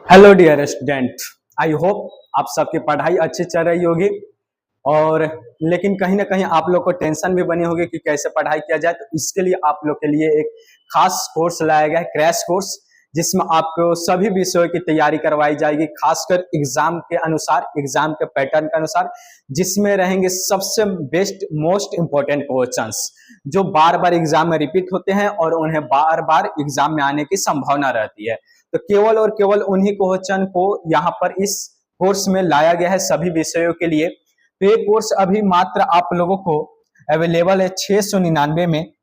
Hello dear student. I hope आप सबकी पढ़ाई अच्छी चल रही होगी और लेकिन कहीं ना कहीं आप लोग को टेंशन भी बनी होगी कि कैसे पढ़ाई किया जाए। तो इसके लिए आप लोग के लिए एक खास कोर्स लाया गया है, क्रैश कोर्स, जिसमें आपको सभी विषयों की तैयारी करवाई जाएगी, खासकर एग्जाम के अनुसार, एग्जाम के पैटर्न के अनुसार, जिसमें रहेंगे सबसे बेस्ट मोस्ट इंपॉर्टेंट क्वेश्चंस जो बार बार एग्जाम में रिपीट होते हैं और उन्हें बार बार एग्जाम में आने की संभावना रहती है। तो केवल और केवल उन्हीं क्वेश्चन को यहाँ पर इस कोर्स में लाया गया है सभी विषयों के लिए। तो ये कोर्स अभी मात्र आप लोगों को अवेलेबल है 699 में,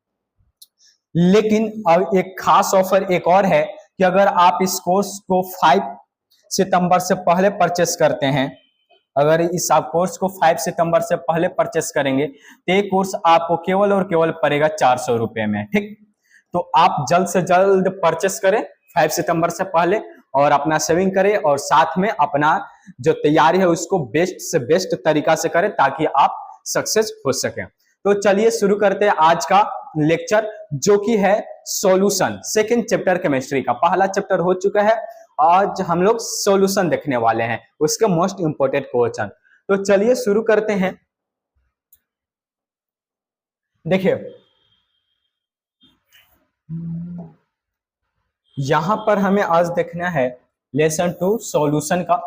लेकिन अब एक खास ऑफर एक और है कि अगर आप इस कोर्स को 5 सितंबर से पहले परचेस करते हैं, अगर इस आप कोर्स को 5 सितंबर से पहले परचेस करेंगे तो ये कोर्स आपको केवल और केवल पड़ेगा 400 रुपए में। ठीक, तो आप जल्द से जल्द परचेस करें 5 सितंबर से पहले और अपना सेविंग करें और साथ में अपना जो तैयारी है उसको बेस्ट से बेस्ट तरीका से करें ताकि आप सक्सेस हो सके। तो चलिए शुरू करते हैं आज का लेक्चर, जो कि है सॉल्यूशन, सेकंड चैप्टर केमिस्ट्री का। पहला चैप्टर हो चुका है, आज हम लोग सॉल्यूशन देखने वाले हैं, उसके मोस्ट इंपोर्टेंट क्वेश्चन। तो चलिए शुरू करते हैं। देखिए यहां पर हमें आज देखना है लेसन 2 सॉल्यूशन का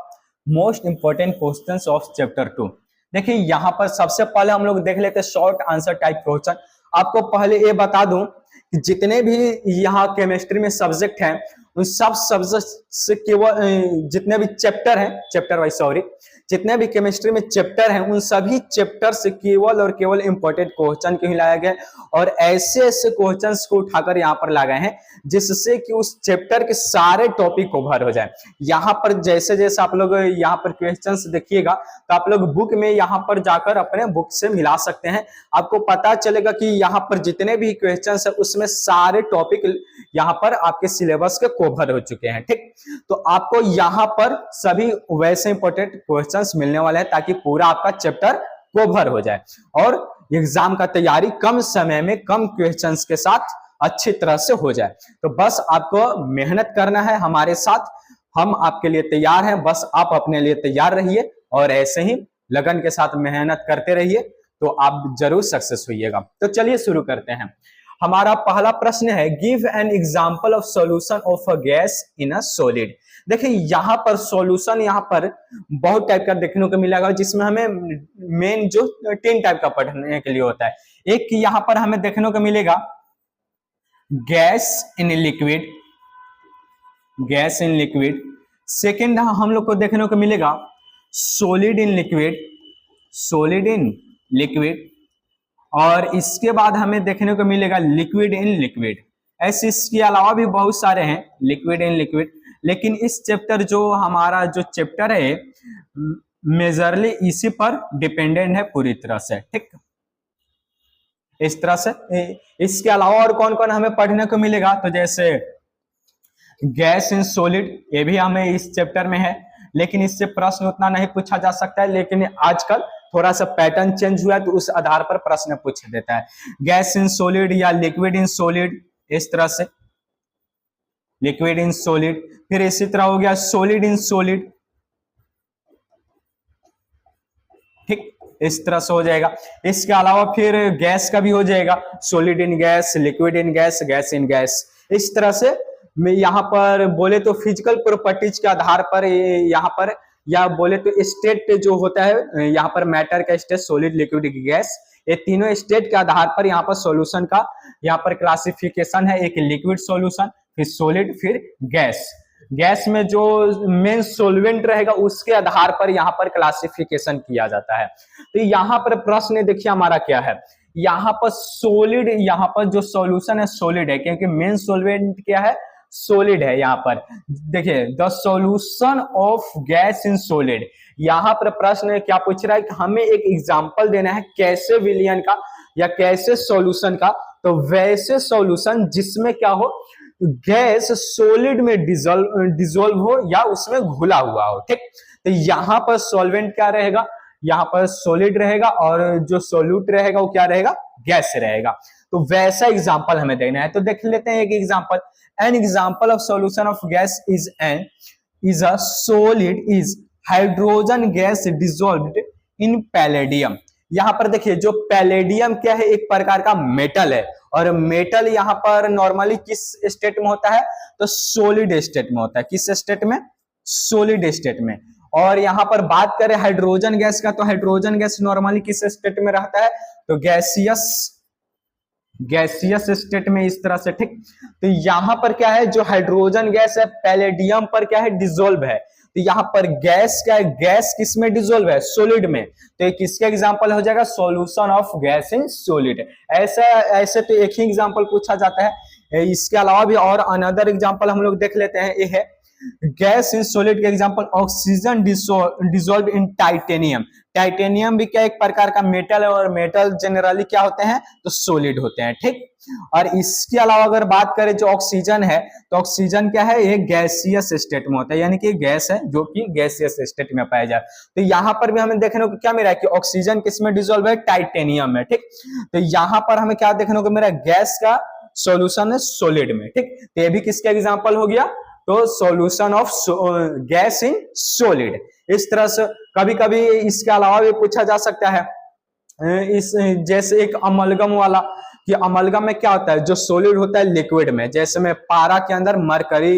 most important questions of chapter 2। देखिए यहां पर सबसे पहले हम लोग देख लेते हैं शॉर्ट आंसर टाइप क्वेश्चन। आपको पहले ये बता दूं कि जितने भी यहाँ केमिस्ट्री में सब्जेक्ट हैं उन सब सब्जेक्ट से केवल जितने भी चैप्टर हैं, चैप्टर वाइज सॉरी, जितने भी केमिस्ट्री में चैप्टर हैं उन सभी चैप्टर से केवल और केवल इंपॉर्टेंट क्वेश्चन क्यों लाया गया और ऐसे ऐसे क्वेश्चंस को उठाकर यहाँ पर ला गए हैं जिससे कि उस चैप्टर के सारे टॉपिक कवर हो जाए। यहाँ पर जैसे जैसे आप लोग यहाँ पर क्वेश्चंस देखिएगा तो आप लोग बुक में यहाँ पर जाकर अपने बुक से मिला सकते हैं, आपको पता चलेगा कि यहाँ पर जितने भी क्वेश्चंस है उसमें सारे टॉपिक यहाँ पर आपके सिलेबस के कवर हो चुके हैं। ठीक, तो आपको यहाँ पर सभी वैसे इंपॉर्टेंट क्वेश्चंस मिलने वाले हैं ताकि पूरा आपका चैप्टर कवर हो जाए और एग्जाम का तैयारी कम समय में कम क्वेश्चंस के साथ अच्छी तरह से हो जाए। तो बस आपको मेहनत करना है हमारे साथ, हम आपके लिए तैयार हैं, बस आप अपने लिए तैयार रहिए और ऐसे ही लगन के साथ मेहनत करते रहिए तो आप जरूर सक्सेस होइएगा। तो चलिए शुरू करते हैं। हमारा पहला प्रश्न है give an example of solution of a gas in a solid. देखिए यहाँ पर सॉल्यूशन यहाँ पर बहुत टाइप का देखने को मिलेगा, जिसमें हमें मेन जो 3 टाइप का पढ़ने के लिए होता है। एक यहाँ पर हमें देखने को मिलेगा gas in liquid, gas in liquid. Second हम लोग को देखने को मिलेगा solid in liquid, solid in liquid. और इसके बाद हमें देखने को मिलेगा लिक्विड इन लिक्विड। ऐसे इसके अलावा भी बहुत सारे हैं लिक्विड इन लिक्विड, लेकिन इस चैप्टर जो हमारा जो चैप्टर है मेजरली इसी पर डिपेंडेंट है पूरी तरह से। ठीक, इस तरह से। इसके अलावा और कौन कौन हमें पढ़ने को मिलेगा, तो जैसे गैस इन सॉलिड, ये भी हमें इस चैप्टर में है, लेकिन इससे प्रश्न उतना नहीं पूछा जा सकता है, लेकिन आजकल थोड़ा सा पैटर्न चेंज हुआ है तो उस आधार पर प्रश्न पूछ देता है। गैस इन सॉलिड या लिक्विड इन सॉलिड, इस तरह से लिक्विड इन सॉलिड। फिर इसी तरह हो गया सॉलिड इन सॉलिड। ठीक, इस तरह से हो जाएगा। इसके अलावा फिर गैस का भी हो जाएगा solid in gas, liquid in gas, gas in gas. इस तरह से मैं यहाँ पर बोले तो फिजिकल प्रॉपर्टीज के आधार पर यहाँ पर, या बोले तो स्टेट जो होता है यहाँ पर मैटर का स्टेट, सॉलिड, लिक्विड, गैस, ये तीनों स्टेट के आधार पर यहाँ पर सॉल्यूशन का यहाँ पर क्लासिफिकेशन है। एक लिक्विड सॉल्यूशन, फिर सॉलिड, फिर गैस। गैस में जो मेन सॉल्वेंट रहेगा उसके आधार पर यहाँ पर क्लासिफिकेशन किया जाता है। तो यहाँ पर प्रश्न देखिए हमारा क्या है, यहाँ पर सॉलिड, यहाँ पर जो सॉल्यूशन है सॉलिड है क्योंकि मेन सॉल्वेंट क्या है, सॉलिड है। यहाँ पर देखिए the solution of gas in solid. यहाँ पर प्रश्न क्या पूछ रहा है कि हमें एक एग्जांपल देना है कैसे विलयन का या कैसे सॉल्यूशन का, तो वैसे सॉल्यूशन जिसमें क्या हो, गैस सॉलिड में डिजोल्व हो या उसमें घुला हुआ हो। ठीक, तो यहाँ पर सॉल्वेंट क्या रहेगा, यहाँ पर सॉलिड रहेगा और जो सोल्यूट रहेगा वो क्या रहेगा, गैस रहेगा। तो वैसा एग्जांपल हमें देना है। तो देख लेते हैं एक example. An example of solution of gas is an, is a solid is hydrogen gas dissolved in palladium. यहाँ पर देखिए जो पैलेडियम क्या है, एक प्रकार का मेटल है, और मेटल यहाँ पर नॉर्मली किस स्टेट में होता है, तो सॉलिड स्टेट में होता है। किस स्टेट में, सॉलिड स्टेट में। और यहाँ पर बात करें हाइड्रोजन गैस का, तो हाइड्रोजन गैस नॉर्मली किस स्टेट में रहता है, तो गैसियस स्टेट में, इस तरह से, ठीक। तो यहाँ पर क्या है, जो हाइड्रोजन गैस है पैलेडियम पर क्या है, डिसॉल्व है। तो यहाँ पर गैस क्या है, गैस किस में डिसॉल्व है, सॉलिड में। तो ये किसका एग्जांपल हो जाएगा, solution of gas in solid. ऐसे तो एक ही एग्जांपल पूछा जाता है, इसके अलावा भी और अनदर एग्जांपल हम लोग देख लेते हैं। ये है गैस इन सॉलिड के example, oxygen dissolve in titanium. Titanium भी क्या एक प्रकार का मेटल है, और मेटल जनरली क्या होते हैं, तो सॉलिड होते हैं, ठीक। और इसके अलावा अगर बात करें जो ऑक्सीजन है, तो ऑक्सीजन क्या है, ये गैसियस स्टेट में होता है, यानी कि गैस है जो कि गैसियस स्टेट में पाया जाए। तो यहाँ पर भी हमें देखने को क्या मिला है कि ऑक्सीजन किसमें डिसॉल्व है, टाइटेनियम में, ठीक। तो यहाँ पर हमें क्या देखने को मिला, गैस का सॉल्यूशन है सॉलिड में, ठीक। तो ये भी किसका एग्जांपल हो गया, तो solution of gas in solid. इस तरह से कभी कभी इसके अलावा भी पूछा जा सकता है, इस जैसे एक अमलगम वाला, कि अमलगम में क्या होता है, जो सॉलिड होता है लिक्विड में, जैसे में पारा के अंदर मरकरी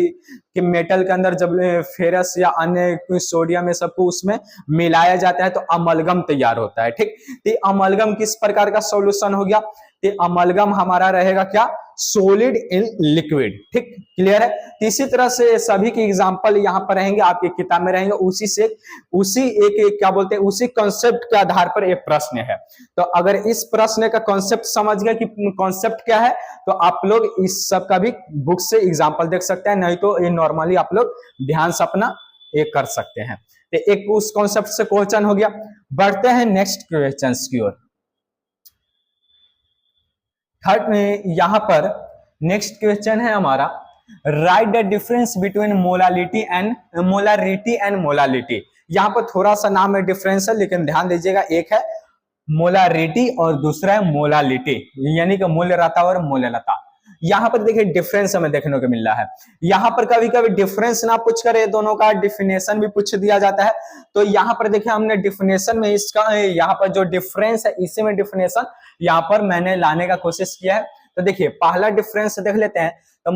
के मेटल के अंदर जब फेरस या अन्य सोडियम में सबको उसमें मिलाया जाता है तो अमलगम तैयार होता है, ठीक। तो अमलगम किस प्रकार का सॉल्यूशन हो गया, तो अमलगम हमारा रहेगा क्या, सॉलिड इन लिक्विड, ठीक, क्लियर है। तो इसी तरह से सभी के एग्जांपल यहाँ पर रहेंगे, आपकी किताब में रहेंगे, उसी एक क्या बोलते हैं, उसी कॉन्सेप्ट के आधार पर एक प्रश्न है। तो अगर इस प्रश्न का कॉन्सेप्ट समझ गए कि कॉन्सेप्ट क्या है, तो आप लोग इस सब का भी बुक से एग्जांपल देख सकते हैं, नहीं तो ये नॉर्मली आप लोग ध्यान से अपना ये कर सकते हैं। तो एक उस कॉन्सेप्ट से क्वेश्चन हो गया। बढ़ते हैं नेक्स्ट क्वेश्चन की ओर। थर्ड यहाँ पर नेक्स्ट क्वेश्चन है हमारा, right the difference between molality and molality. यहाँ पर थोड़ा सा नाम में डिफरेंस है, लेकिन ध्यान दीजिएगा, एक है मोलारिटी और दूसरा है मोलालिटी, यानी कि मूल्यरता और मूल्यलता। यहाँ पर देखिए डिफरेंस हमें देखने को मिल रहा है। यहाँ पर कभी कभी डिफरेंस ना पूछ कर दोनों का डिफिनेशन भी पूछ दिया जाता है। तो यहाँ पर देखिए हमने डिफिनेशन में इसका, यहाँ पर जो डिफरेंस है इसी में डिफिनेशन यहाँ पर मैंने लाने का कोशिश किया है। तो देखिए पहला डिफरेंस देख लेते हैं। तो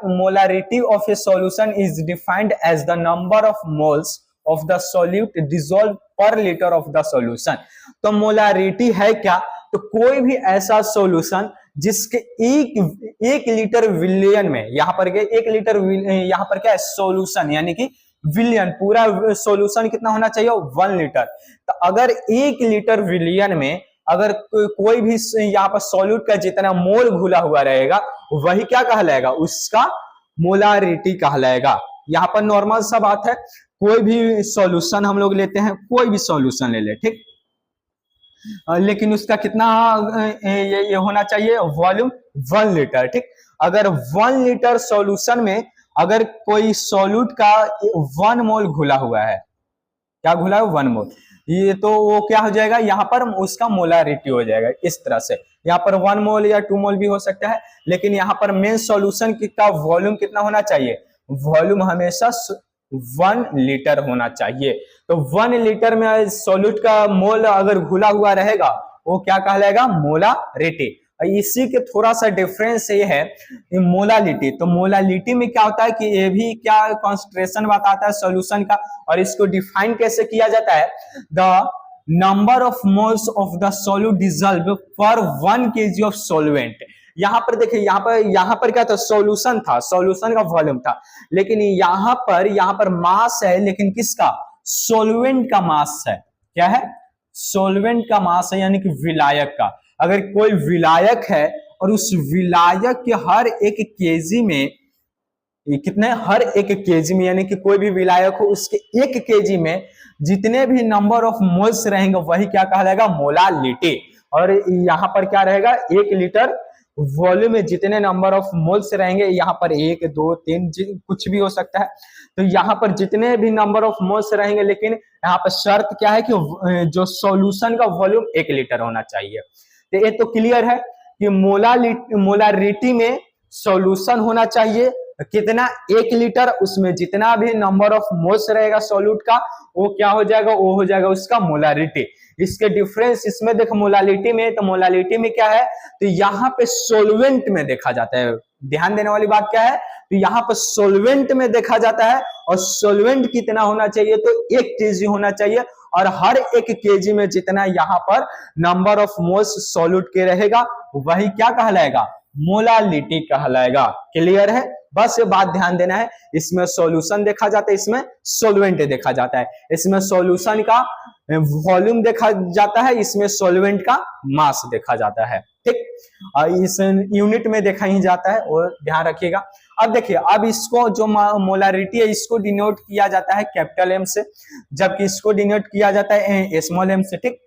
molarity of a solution is defined as the number of moles of the solute dissolve per litre of the solution. तो मोलारिटी है क्या, तो कोई भी ऐसा सॉल्यूशन जिसके एक लीटर विलियन में, यहाँ पर एक लीटर, यहाँ पर क्या है सॉल्यूशन, यानी कि विलियन, पूरा सॉल्यूशन कितना होना चाहिए 1 लीटर। तो अगर 1 लीटर विलियन में अगर कोई भी यहाँ पर सॉल्यूट का जितना मोल घुला हुआ रहेगा वही क्या कहलाएगा, उसका मोलारिटी कहलाएगा। यहाँ पर नॉर्मल सा बात है, कोई भी सॉल्यूशन हम लोग लेते हैं, कोई भी सॉल्यूशन ले ले, ठीक, लेकिन उसका कितना ये होना चाहिए वॉल्यूम 1 लीटर, ठीक। अगर 1 लीटर सॉल्यूशन में अगर कोई सॉल्यूट का 1 मोल घुला हुआ है, क्या घुला है 1 मोल, ये तो वो क्या हो जाएगा, यहाँ पर उसका मोलारिटी हो जाएगा। इस तरह से यहाँ पर 1 मोल या 2 मोल भी हो सकता है, लेकिन यहाँ पर मेन सॉल्यूशन का वॉल्यूम कितना होना चाहिए, वॉल्यूम हमेशा 1 लीटर होना चाहिए। तो 1 लीटर में सॉल्यूट का मोल अगर घुला हुआ रहेगा वो क्या कहलाएगा, मोलारिटी। इसी के थोड़ा सा डिफरेंस ये है मोलालिटी। तो मोलालिटी में क्या होता है कि ये भी क्या कॉन्सेंट्रेशन बताता है सॉल्यूशन का, और इसको डिफाइन कैसे किया जाता है, the number of moles of the solute dissolve पर 1 kg ऑफ सॉल्वेंट। यहाँ पर देखिए, यहाँ पर क्या था, सॉल्यूशन था, सॉल्यूशन का वॉल्यूम था, लेकिन यहाँ पर मास है, लेकिन किसका, सॉल्वेंट का मास है। क्या है, सॉल्वेंट का मास है, यानी कि विलायक का। अगर कोई विलायक है और उस विलायक के हर 1 kg में कितने, हर 1 kg में, यानी कि कोई भी विलायक हो उसके 1 kg में जितने भी नंबर ऑफ मोल्स रहेंगे वही क्या कहलाएगा, मोलालिटी। और यहाँ पर क्या रहेगा, 1 लीटर वॉल्यूम में जितने नंबर ऑफ मोल्स रहेंगे, यहाँ पर 1 2 3 कुछ भी हो सकता है। तो यहाँ पर जितने भी नंबर ऑफ मोल्स रहेंगे, लेकिन यहाँ पर शर्त क्या है कि जो सॉल्यूशन का वॉल्यूम 1 लीटर होना चाहिए। तो ये तो क्लियर है कि मोलारिटी में सॉल्यूशन होना चाहिए कितना 1 लीटर, उसमें जितना भी नंबर ऑफ मोल्स रहेगा सॉल्यूट का वो क्या हो जाएगा, वो हो जाएगा उसका मोलारिटी। इसके डिफरेंस इसमें देखो मोलालिटी में, तो मोलालिटी में क्या है, तो यहाँ पे सोलवेंट में देखा जाता है। ध्यान देने वाली बात क्या है, तो यहाँ पर सोलवेंट में देखा जाता है, और सोलवेंट कितना होना चाहिए, तो 1 केजी होना चाहिए, और हर 1 केजी में जितना यहाँ पर नंबर ऑफ मोल्स सॉल्यूट के रहेगा वही क्या कहलाएगा, मोलालिटी कहलाएगा। क्लियर है, बस ये बात ध्यान देना है। इसमें सॉल्यूशन देखा जाता है, इसमें सोलवेंट देखा जाता है। इसमें सॉल्यूशन का वॉल्यूम देखा जाता है, इसमें सॉल्वेंट का मास देखा जाता है। ठीक, इस यूनिट में देखा ही जाता है, और ध्यान रखिएगा। अब देखिए, अब इसको जो मोलारिटी है इसको डिनोट किया जाता है कैपिटल एम से, जबकि इसको डिनोट किया जाता है स्मॉल एम से। ठीक,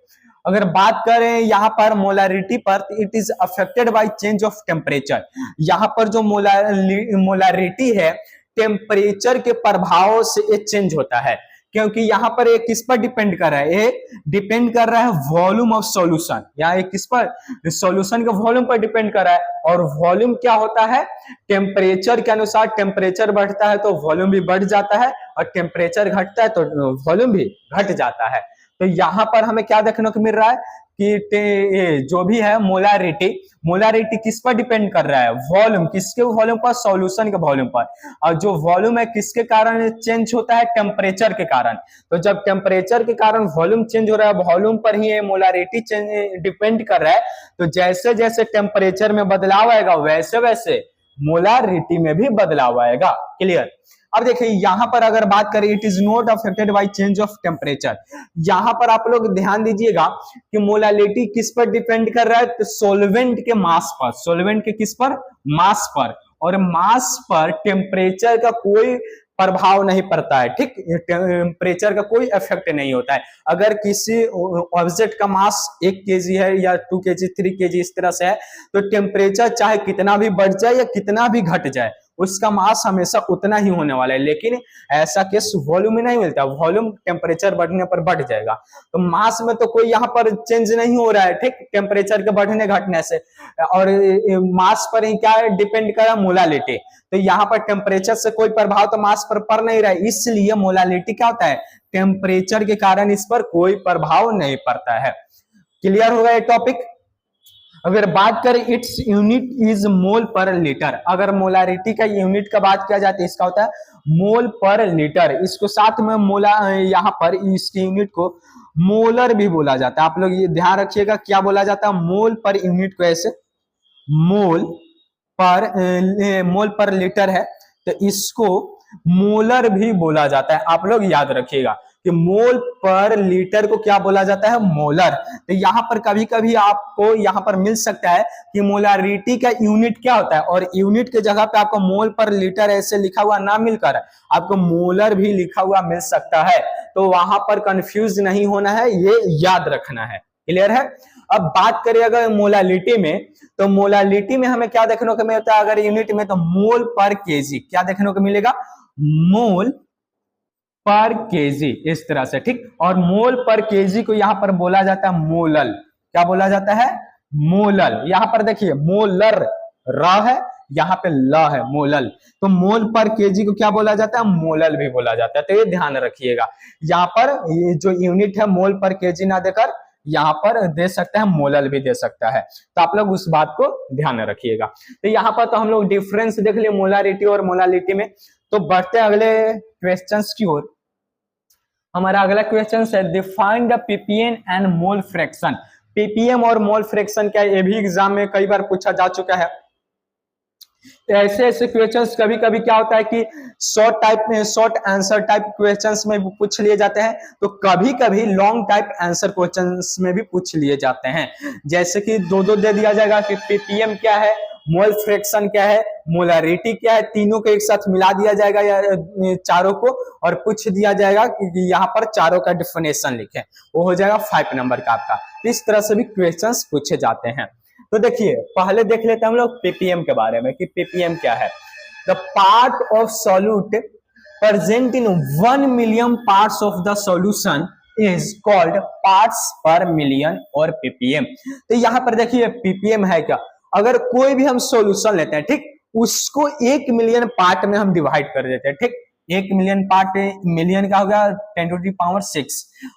अगर बात करें यहाँ पर मोलारिटी पर, it is affected by change of temperature. यहाँ पर जो मोलारिटी है टेम्परेचर के प्रभाव से ये चेंज होता है, क्योंकि यहाँ पर ये किस पर डिपेंड कर रहा है, ये डिपेंड कर रहा है वॉल्यूम ऑफ सॉल्यूशन। यहाँ ये किस पर, सॉल्यूशन के वॉल्यूम पर डिपेंड कर रहा है, और वॉल्यूम क्या होता है, टेम्परेचर के अनुसार टेम्परेचर बढ़ता है तो वॉल्यूम भी बढ़ जाता है, और टेम्परेचर घटता है तो वॉल्यूम भी घट जाता है। तो यहाँ पर हमें क्या देखने को मिल रहा है कि जो भी है मोलारिटी किस पर डिपेंड कर रहा है, वॉल्यूम, किसके वॉल्यूम पर, सॉल्यूशन के वॉल्यूम पर। और जो वॉल्यूम है किसके कारण चेंज होता है, टेम्परेचर के कारण। तो जब टेम्परेचर के कारण वॉल्यूम चेंज हो रहा है, वॉल्यूम पर ही मोलारिटी डिपेंड कर रहा है, तो जैसे जैसे टेम्परेचर में बदलाव आएगा वैसे वैसे मोलारिटी में भी बदलाव आएगा। क्लियर। अब देखिए यहाँ पर अगर बात करें, it is not affected by change of temperature. यहाँ पर आप लोग ध्यान दीजिएगा कि मोलालिटी किस पर डिपेंड कर रहा है, तो सोलवेंट के मास पर। सोलवेंट के किस पर, मास पर, और मास पर टेम्परेचर का कोई प्रभाव नहीं पड़ता है। ठीक, टेम्परेचर का कोई इफेक्ट नहीं होता है। अगर किसी ऑब्जेक्ट का मास 1 केजी है या 2 केजी 3 केजी इस तरह से है, तो टेम्परेचर चाहे कितना भी बढ़ जाए या कितना भी घट जाए, उसका मास हमेशा उतना ही होने वाला है। लेकिन ऐसा केस वॉल्यूम में नहीं मिलता, वॉल्यूम टेम्परेचर बढ़ने पर बढ़ जाएगा। तो मास में तो कोई यहाँ पर चेंज नहीं हो रहा है, ठीक, टेम्परेचर के बढ़ने घटने से, और मास पर ही क्या डिपेंड कर रहा है, मोलालिटी। तो यहाँ पर टेम्परेचर से कोई प्रभाव तो मास पर पड़ नहीं रहा है, इसलिए मोलालिटी क्या होता है, टेम्परेचर के कारण इस पर कोई प्रभाव नहीं पड़ता है। क्लियर होगा ये टॉपिक। अगर बात करें इट्स यूनिट इज मोल पर लीटर, अगर मोलारिटी का यूनिट का बात किया जाए तो इसका होता है मोल पर लीटर। इसको साथ में मोला, यहाँ पर इसकी यूनिट को मोलर भी बोला जाता है। आप लोग ये ध्यान रखिएगा, क्या बोला जाता है, मोल पर यूनिट को ऐसे मोल पर लीटर है, तो इसको मोलर भी बोला जाता है। आप लोग याद रखिएगा कि मोल पर लीटर को क्या बोला जाता है, मोलर। तो यहाँ पर कभी कभी आपको यहाँ पर मिल सकता है कि मोलारिटी का यूनिट क्या होता है, और यूनिट के जगह पे आपको मोल पर लीटर ऐसे लिखा हुआ ना मिलकर आपको मोलर भी लिखा हुआ मिल सकता है। तो वहां पर कंफ्यूज नहीं होना है, ये याद रखना है। क्लियर है। अब बात करें अगर मोलालिटी में, तो मोलालिटी में हमें क्या देखने को मिलता है, अगर यूनिट में, तो मोल पर केजी। क्या देखने को मिलेगा, मोल पर केजी, इस तरह से। ठीक, और मोल पर केजी को यहाँ पर बोला जाता है मोलल। क्या बोला जाता है, मोलल। यहाँ पर देखिए मोलर र है, यहाँ पे ल है, मोलल। तो मोल पर केजी को क्या बोला जाता है, मोलल भी बोला जाता है। तो ये ध्यान रखिएगा, यहाँ पर ये जो यूनिट है मोल पर केजी ना देकर यहाँ पर दे सकता है, मोलल भी दे सकता है। तो आप लोग उस बात को ध्यान रखिएगा। तो यहाँ पर तो हम लोग डिफरेंस देख लिए मोलारिटी और मोलालिटी में। तो बढ़ते हैं अगले क्वेश्चंस की ओर। हमारा अगला क्वेश्चन है define the ppm and mole fraction. Ppm और मोल फ्रैक्शन क्या, ये भी एग्जाम में कई बार पूछा जा चुका है। ऐसे ऐसे क्वेश्चंस कभी कभी क्या होता है कि शॉर्ट आंसर टाइप क्वेश्चंस में पूछ लिए जाते हैं, तो कभी कभी लॉन्ग टाइप आंसर क्वेश्चंस में भी पूछ लिए जाते हैं। जैसे कि दो दे दिया जाएगा कि पीपीएम क्या है, मोल फ्रैक्शन क्या है, मोलारिटी क्या है, तीनों को एक साथ मिला दिया जाएगा या चारों को, और पूछ दिया जाएगा कि यहाँ पर चारों का डिफिनेशन लिखें, वो हो जाएगा 5 नंबर का आपका। इस तरह से भी क्वेश्चंस पूछे जाते हैं। तो देखिए पहले देख लेते हैं हम लोग पीपीएम के बारे में कि पीपीएम क्या है। The part of solute present in 1 million parts of the solution is called parts पर मिलियन और पीपीएम। तो यहाँ पर देखिए पीपीएम है क्या, अगर कोई भी हम सॉल्यूशन लेते हैं, ठीक, उसको 1 मिलियन पार्ट में हम डिवाइड कर देते हैं, ठीक। 1 मिलियन पार्ट, मिलियन का हो गया 10⁻⁶।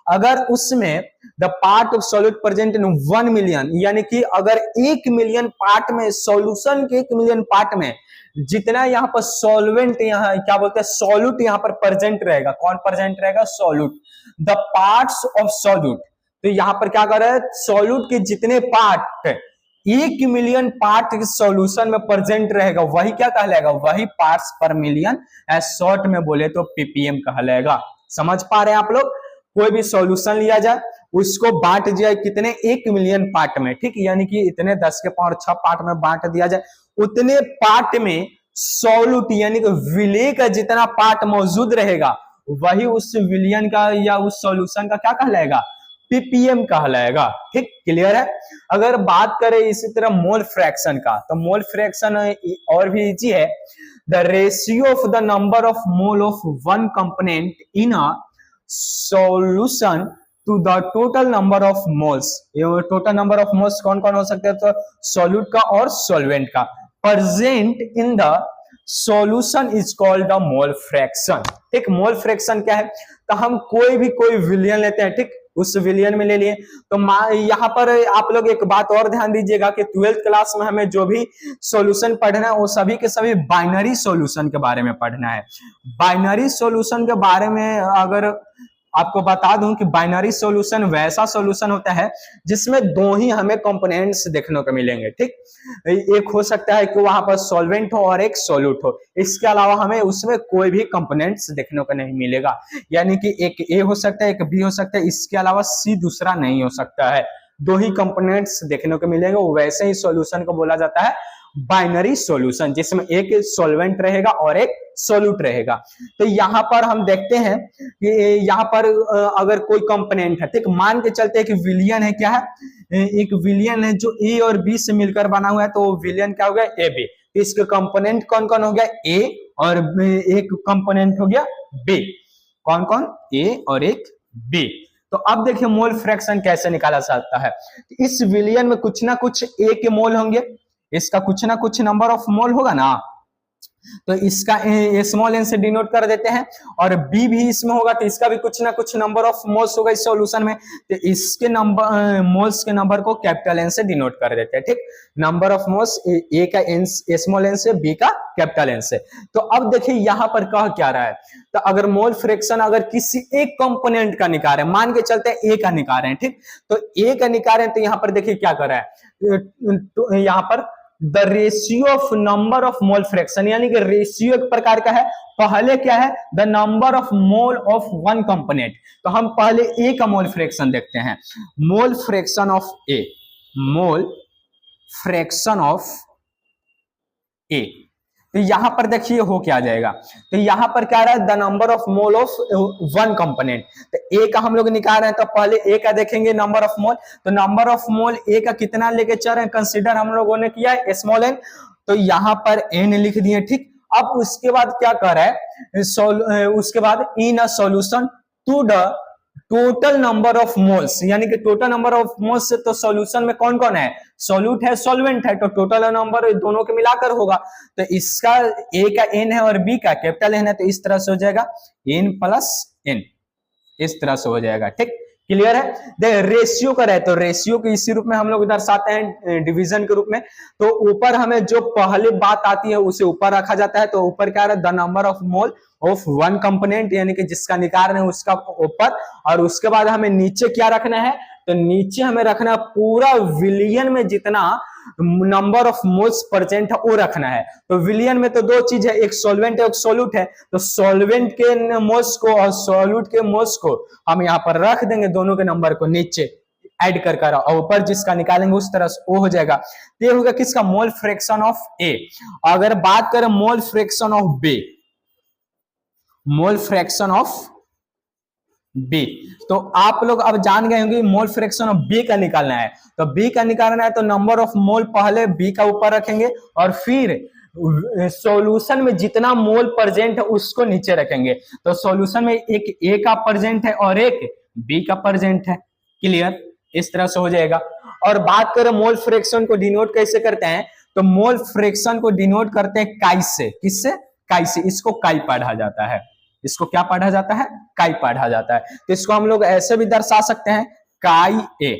अगर उसमें the part of solute present in 1 million, यानी कि अगर 1 मिलियन पार्ट में, सॉल्यूशन के 1 मिलियन पार्ट में जितना यहाँ पर सॉल्वेंट, यहाँ क्या बोलते हैं, सॉल्यूट यहाँ पर प्रेजेंट रहेगा, कौन प्रेजेंट रहेगा, solute, the parts of solute. तो यहाँ पर क्या कर रहा है, सॉल्यूट के जितने पार्ट 1 मिलियन पार्ट सॉल्यूशन में प्रेजेंट रहेगा, वही क्या कहलाएगा, वही पार्ट्स पर मिलियन, शॉर्ट में बोले तो पीपीएम कहलाएगा। समझ पा रहे हैं आप लोग। कोई भी सॉल्यूशन लिया जाए, उसको बांट जाए कितने, 1 मिलियन पार्ट में, ठीक, यानी कि इतने 10 के पावर 6 पार्ट में बांट दिया जाए, उतने पार्ट में सॉल्यूट यानी कि विलेय का जितना पार्ट मौजूद रहेगा, वही उस विलियन का या उस सॉल्यूशन का क्या कहलाएगा, पीपीएम कहलाएगा, ठीक, क्लियर है। अगर बात करें इसी तरह मोल फ्रैक्शन का, तो मोल फ्रैक्शन और भी इजी है। The ratio of the number of mole of one component in a solution to the total number of moles. Total number of moles कौन कौन हो सकते हैं, तो सॉल्यूट का और सॉल्वेंट का, present in the solution is called the mole fraction, ठीक। मोल फ्रैक्शन क्या है, तो हम कोई विलियन लेते हैं, ठीक, उस विलियन में ले लिए, तो यहाँ पर आप लोग एक बात और ध्यान दीजिएगा कि 12th क्लास में हमें जो भी सॉल्यूशन पढ़ना है वो सभी के सभी बाइनरी सॉल्यूशन के बारे में पढ़ना है। बाइनरी सॉल्यूशन के बारे में अगर आपको बता दूं कि बाइनरी सॉल्यूशन वैसा सॉल्यूशन होता है जिसमें दो ही हमें कंपोनेंट्स देखने को मिलेंगे, ठीक। एक हो सकता है कि वहां पर सॉल्वेंट हो और एक सॉल्यूट हो, इसके अलावा हमें उसमें कोई भी कंपोनेंट्स देखने को नहीं मिलेगा, यानी कि एक ए हो सकता है, एक बी हो सकता है, इसके अलावा सी दूसरा नहीं हो सकता है, दो ही कंपोनेंट्स देखने को मिलेंगे। वैसे ही सॉल्यूशन को बोला जाता है बाइनरी सॉल्यूशन, जिसमें एक सॉल्वेंट रहेगा और एक सॉल्यूट रहेगा। तो यहाँ पर हम देखते हैं कि यहाँ पर अगर कोई कंपोनेंट है, ठीक, मान के चलते हैं कि विलियन है, क्या है, एक विलियन है जो ए और बी से मिलकर बना हुआ है, तो विलियन क्या हो गया, ए बी। इसके कंपोनेंट कौन कौन हो गया, ए, और एक कंपोनेंट हो गया बी। कौन कौन, ए और एक बी। तो अब देखिए मोल फ्रैक्शन कैसे निकाला जाता है। इस विलियन में कुछ ना कुछ ए के मोल होंगे, इसका कुछ ना कुछ नंबर ऑफ मोल होगा ना, तो इसका स्मॉल एन से डिनोट कर देते हैं, और बी भी इसमें होगा तो इसका भी कुछ ना कुछ नंबर ऑफ मोल्स होगा इस सॉल्यूशन में, तो इसके नंबर मोल्स के नंबर को कैपिटल एन से डिनोट कर देते हैं, ठीक। नंबर ऑफ मोल्स ए का एन, स्मॉल एन से, बी का कैपिटल एन से। तो अब देखिए यहाँ पर कह क्या रहा है, तो अगर मोल फ्रैक्शन अगर किसी एक कंपोनेंट का निकाल रहे हैं, मान के चलते हैं ए का निकाल रहे हैं, ठीक, तो ए का निकाल रहे हैं, तो यहाँ पर देखिए क्या कर रहा है, तो यहाँ पर the ratio of number of mole fraction, यानी कि रेशियो एक प्रकार का है। पहले क्या है, the number of mole of one component, तो हम पहले ए का मोल फ्रैक्शन देखते हैं। Mole fraction of A, mole fraction of A, तो यहां पर देखिए हो क्या जाएगा, तो यहां पर क्या रहा है, the number of mole of one component, तो ए का हम लोग निकाल रहे हैं, तो पहले ए का देखेंगे नंबर ऑफ मोल, तो नंबर ऑफ मोल ए का कितना लेके चल रहे हैं, कंसीडर हम लोगों ने किया है स्मॉल एन, तो यहां पर एन लिख दिए, ठीक। अब उसके बाद क्या कर रहा है, उसके बाद in a solution to the total number of moles, यानी कि टोटल नंबर ऑफ मोल्स से, तो सॉल्यूशन में कौन कौन है, सॉल्यूट है, सॉल्वेंट है, तो टोटल नंबर दोनों के मिलाकर होगा, तो इसका ए का एन है और बी का कैपिटल एन है, तो इस तरह से हो जाएगा एन प्लस एन, इस तरह से हो जाएगा, ठीक, क्लियर है। देखिए रेशियो का है, तो रेशियो को इसी रूप में हम लोग दर्शाते हैं डिवीजन के रूप में, तो ऊपर हमें जो पहले बात आती है उसे ऊपर रखा जाता है, तो ऊपर क्या है, the number of mole of one component, यानी कि जिसका निकाल रहे हैं उसका ऊपर, और उसके बाद हमें नीचे क्या रखना है, तो नीचे हमें रखना पूरा विलियन में जितना नंबर ऑफ मोल्स प्रेजेंट है वो रखना है। तो विलियन में तो दो चीज है, एक सॉल्वेंट है, एक सॉल्यूट है, तो सॉल्वेंट के मोल्स को और सॉल्यूट के मोल्स को हम यहाँ पर रख देंगे, दोनों के नंबर को नीचे ऐड कर और ऊपर जिसका निकालेंगे उस तरह से वो हो जाएगा। ये होगा किसका, मोल फ्रैक्शन ऑफ ए। अगर बात करें mole fraction of B, mole fraction of B, तो आप लोग अब जान गए होंगे मोल फ्रैक्शन ऑफ बी का निकालना है, तो बी का निकालना है तो नंबर ऑफ मोल पहले बी का ऊपर रखेंगे और फिर सॉल्यूशन में जितना मोल प्रेजेंट है उसको नीचे रखेंगे। तो सॉल्यूशन में एक ए का प्रेजेंट है और एक बी का प्रेजेंट है, क्लियर, इस तरह से हो जाएगा। और बात करें मोल फ्रैक्शन को डिनोट कैसे करते हैं, तो मोल फ्रैक्शन को डिनोट करते हैं काई से, किससे? काई से। इसको काई पढ़ा जाता है, इसको क्या पढ़ा जाता है? काई पढ़ा जाता है। तो इसको हम लोग ऐसे भी दर्शा सकते हैं, काई ए,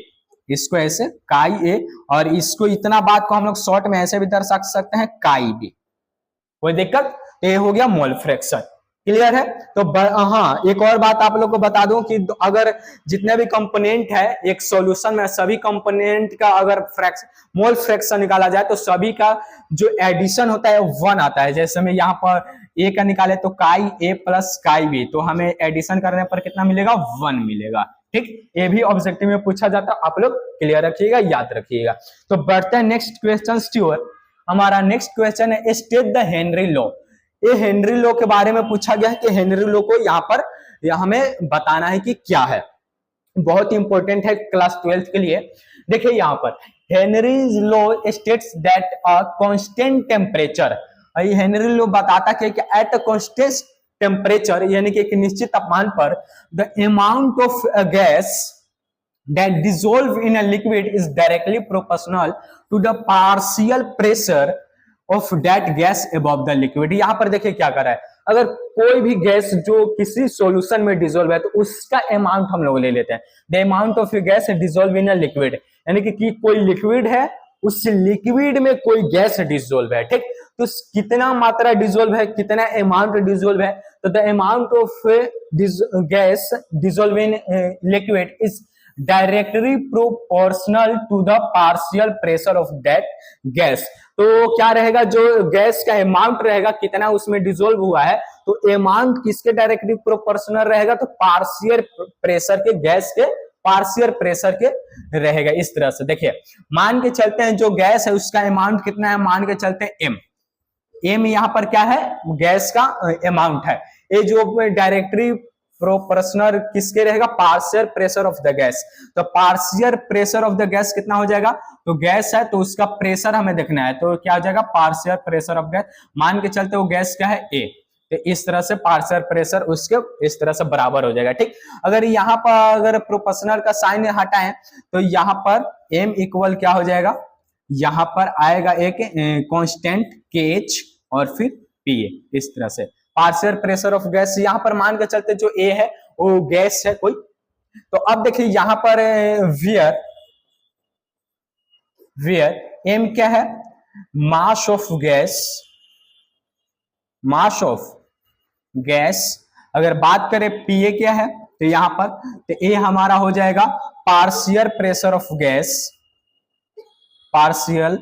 इसको ऐसे काई ए, और इसको इतना बात को हम लोग शॉर्ट में ऐसे भी दर्शा सकते हैं, काई बी। कोई दिक्कत? तो ये हो गया मोल फ्रैक्शन। क्लियर है? तो हाँ, एक और बात आप लोग को बता दूं कि अगर जितने भी कंपोनेंट है एक सॉल्यूशन में, सभी कंपोनेंट का अगर मोल फ्रैक्शन निकाला जाए तो सभी का जो एडिशन होता है 1 आता है। जैसे मैं यहाँ पर ए का निकाले तो काई ए प्लस काई बी, तो हमें एडिशन करने पर कितना मिलेगा? 1 मिलेगा। ठीक, ये भी ऑब्जेक्टिव में पूछा जाता है, आप लोग क्लियर रखिएगा, याद रखिएगा। तो बढ़ते हैं नेक्स्ट क्वेश्चन की ओर। हमारा नेक्स्ट क्वेश्चन है स्टेट द हेनरी लॉ। ये हेनरी लॉ के बारे में पूछा गया है कि हेनरी लॉ को यहाँ पर हमें बताना है कि क्या है। बहुत इंपॉर्टेंट है क्लास 12th के लिए। देखिए यहाँ पर Henry law states that a constant temperature, Henry law बताता है कि एट अ कांस्टेंट टेम्परेचर, यानी कि एक निश्चित तापमान पर, the amount of gas that dissolve in a liquid is directly proportional to the partial pressure of that gas above the liquid। यहाँ पर देखिए क्या कर रहा है, अगर कोई भी गैस जो किसी सॉल्यूशन में डिसॉल्व है तो उसका अमाउंट हम लोग ले लेते हैं, the amount of gas dissolve in a liquid, यानी कि कोई लिक्विड है, उस लिक्विड में कोई गैस डिसॉल्व है। ठीक, तो कितना मात्रा डिसॉल्व है, कितना अमाउंट डिसॉल्व है, तो the amount of gas dissolve in liquid is directly proportional to the partial pressure of that gas. तो क्या रहेगा, जो गैस का अमाउंट रहेगा, कितना उसमें डिसॉल्व हुआ है, तो अमाउंट किसके डायरेक्टली प्रोपोर्शनल रहेगा? तो पार्शियल प्रेशर के, गैस के पार्शियल प्रेशर के रहेगा। इस तरह से देखिए, मान के चलते हैं जो गैस है उसका अमाउंट कितना है, मान के चलते हैं एम। एम यहाँ पर क्या है? गैस का अमाउंट है। ये जो डायरेक्टली प्रोपोर्शनल किसके रहेगा? Partial pressure of the gas. तो partial pressure of the gas कितना हो जाएगा? तो गैस है तो उसका प्रेशर हमें देखना है, तो क्या हो जाएगा? Partial pressure of gas. मान के चलते वो गैस क्या है? ए, तो इस तरह से पार्शियल प्रेशर उसके इस तरह से बराबर हो जाएगा। ठीक, अगर यहाँ पर अगर प्रोपोर्शनल का साइन हटाएं तो यहाँ पर एम इक्वल क्या हो जाएगा? यहाँ पर आएगा एक कांस्टेंट के एच और फिर पी ए, इस तरह से पार्शियल प्रेशर ऑफ गैस। यहाँ पर मान के चलते जो ए है वो गैस है कोई। तो अब देखिए यहाँ पर वियर एम क्या है? Mass of gas, mass of gas. अगर बात करें पी ए क्या है, तो यहाँ पर तो ए हमारा हो जाएगा partial pressure of gas, partial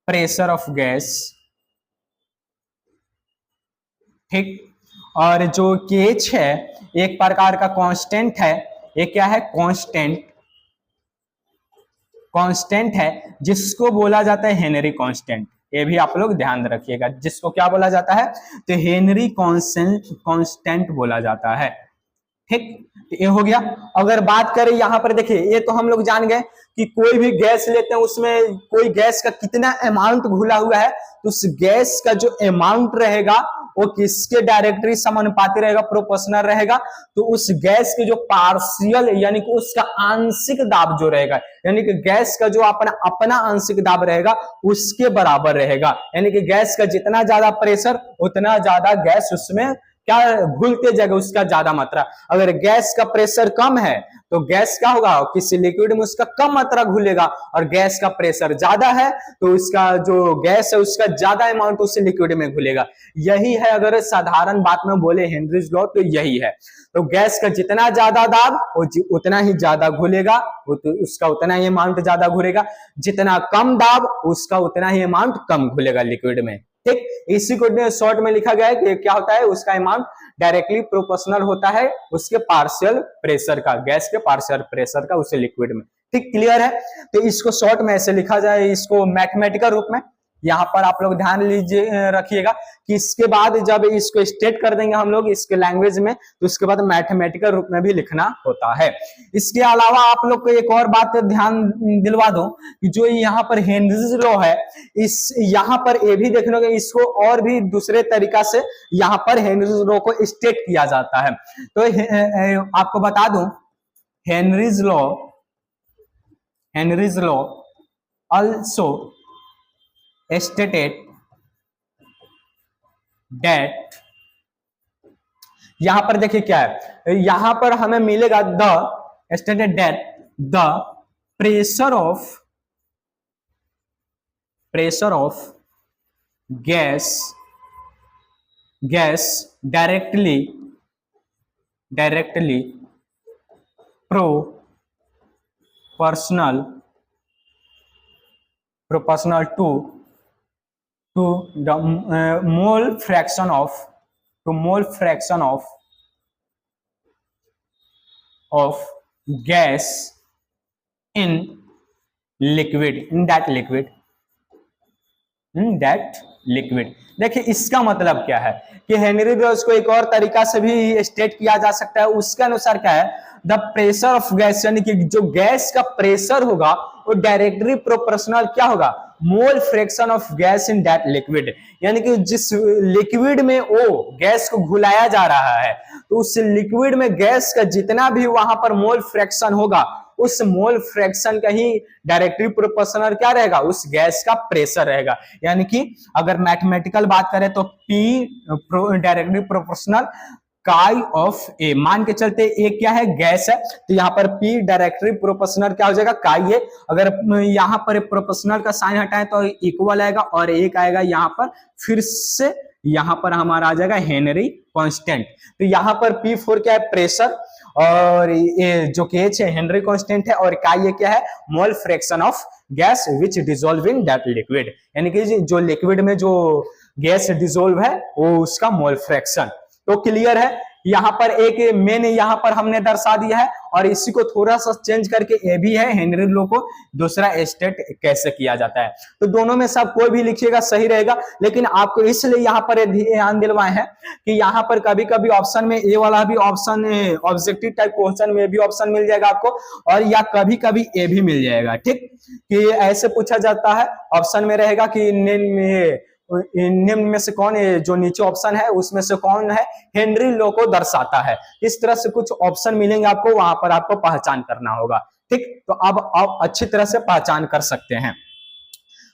pressure of gas. ठीक, और जो केच है एक प्रकार का कांस्टेंट है, ये क्या है? कांस्टेंट, कांस्टेंट है जिसको बोला जाता है हेनरी कांस्टेंट। ये भी आप लोग ध्यान रखिएगा, जिसको क्या बोला जाता है? तो हेनरी कांस्टेंट बोला जाता है। ठीक, ये हो गया। अगर बात करें यहाँ पर देखिए, ये तो हम लोग जान गए कि कोई भी गैस लेते हैं उसमें कोई गैस का कितना अमाउंट घुला हुआ है, तो उस गैस का जो अमाउंट रहेगा वो किसके डायरेक्टली समानुपाती रहेगा? प्रोपोर्शनल रहेगा। तो उस गैस के जो पार्शियल यानी कि उसका आंशिक दाब जो रहेगा, यानी कि गैस का जो अपना आंशिक दाब रहेगा उसके बराबर रहेगा। यानी कि गैस का जितना ज्यादा प्रेशर उतना ज्यादा गैस उसमें क्या घुलते जाएगा, उसका ज्यादा मात्रा। अगर गैस का प्रेशर कम है तो गैस क्या होगा? किसी लिक्विड में उसका कम मात्रा घुलेगा, और गैस का प्रेशर ज्यादा है तो उसका जो गैस है उसका ज्यादा अमाउंट उस लिक्विड में घुलेगा। यही है, अगर साधारण बात में बोले हेनरीज लॉ तो यही है। तो गैस का जितना ज्यादा दाब उतना ही ज्यादा घुलेगा, उसका उतना ही अमाउंट ज्यादा घुलेगा। जितना कम दाब उसका उतना ही अमाउंट कम घुलेगा लिक्विड में। ठीक, इसी को शॉर्ट में लिखा गया है कि क्या होता है? उसका अमाउंट डायरेक्टली प्रोपोर्शनल होता है उसके पार्शियल प्रेशर का, गैस के पार्शियल प्रेशर का उसे लिक्विड में। ठीक, क्लियर है? तो इसको शॉर्ट में ऐसे लिखा जाए, इसको मैथमेटिकल रूप में। यहाँ पर आप लोग ध्यान लीजिए, रखिएगा कि इसके बाद जब इसको स्टेट कर देंगे हम लोग इसके लैंग्वेज में, तो उसके बाद मैथमेटिकल रूप में भी लिखना होता है। इसके अलावा आप लोग को एक और बात ध्यान दिलवा दूं कि जो यहाँ पर हेनरीज लॉ है, इस यहाँ पर ये भी देखने को इसको और भी दूसरे तरीका से यहाँ पर हेनरीज लॉ को स्टेट किया जाता है। तो आपको बता दूं Henry's law also stated that, यहां पर देखिए क्या है, यहां पर हमें मिलेगा the stated that the pressure of gas directly proportional to the mole fraction of gas in that liquid। देखिए इसका मतलब क्या है कि हेनरी लॉस को एक और तरीका से भी स्टेट किया जा सकता है। उसके अनुसार क्या है, द प्रेशर ऑफ गैस, यानी कि जो गैस का प्रेशर होगा वो डायरेक्टली प्रोपोर्शनल क्या होगा, मोल fraction of gas in that liquid, यानी कि जिस लिक्विड में वो गैस को घुलाया जा रहा है तो उस लिक्विड में गैस का जितना भी वहां पर मोल फ्रैक्शन होगा उस मोल फ्रैक्शन का ही डायरेक्टली प्रोपोर्शनल क्या रहेगा, उस गैस का प्रेशर रहेगा। यानी कि अगर मैथमेटिकल बात करें तो P डायरेक्टली प्रोपोर्शनल काई ऑफ ए, मान के चलते ए क्या है, गैस है, तो यहाँ पर P डायरेक्टली प्रोपोर्शनल क्या हो जाएगा, काई है। अगर यहाँ पर प्रोपोर्शनल का साइन हटाए तो इक्वल आएगा और एक आएगा यहाँ पर, फिर से यहाँ पर हमारा आ जाएगा हेनरी कांस्टेंट। तो यहाँ पर P4 क्या है, प्रेशर, और ये जो H है हेनरी कांस्टेंट है, और काई ये क्या है, मोल fraction of gas which dissolve in that liquid, यानी कि जो लिक्विड में जो गैस डिसॉल्व है वो उसका मोल फ्रैक्शन। तो क्लियर है, यहाँ पर एक मेन यहाँ पर हमने दर्शा दिया है, और इसी को थोड़ा सा चेंज करके ये भी है हेनरी लॉ को दूसरा स्टेट कैसे किया जाता है। तो दोनों में सब कोई भी लिखिएगा सही रहेगा, लेकिन आपको इसलिए यहाँ पर ध्यान दिलवाए हैं कि यहाँ पर कभी कभी ऑप्शन में ए वाला भी ऑप्शन, ऑब्जेक्टिव टाइप क्वेश्चन में भी ऑप्शन मिल जाएगा आपको, और या कभी कभी ए भी मिल जाएगा। ठीक, कि ऐसे पूछा जाता है, ऑप्शन में रहेगा कि निम्न में से कौन, जो नीचे ऑप्शन है उसमें से कौन है हेनरी लॉ को दर्शाता है। इस तरह से कुछ ऑप्शन मिलेंगे आपको, वहां पर आपको पहचान करना होगा। ठीक, तो अब आप अच्छी तरह से पहचान कर सकते हैं।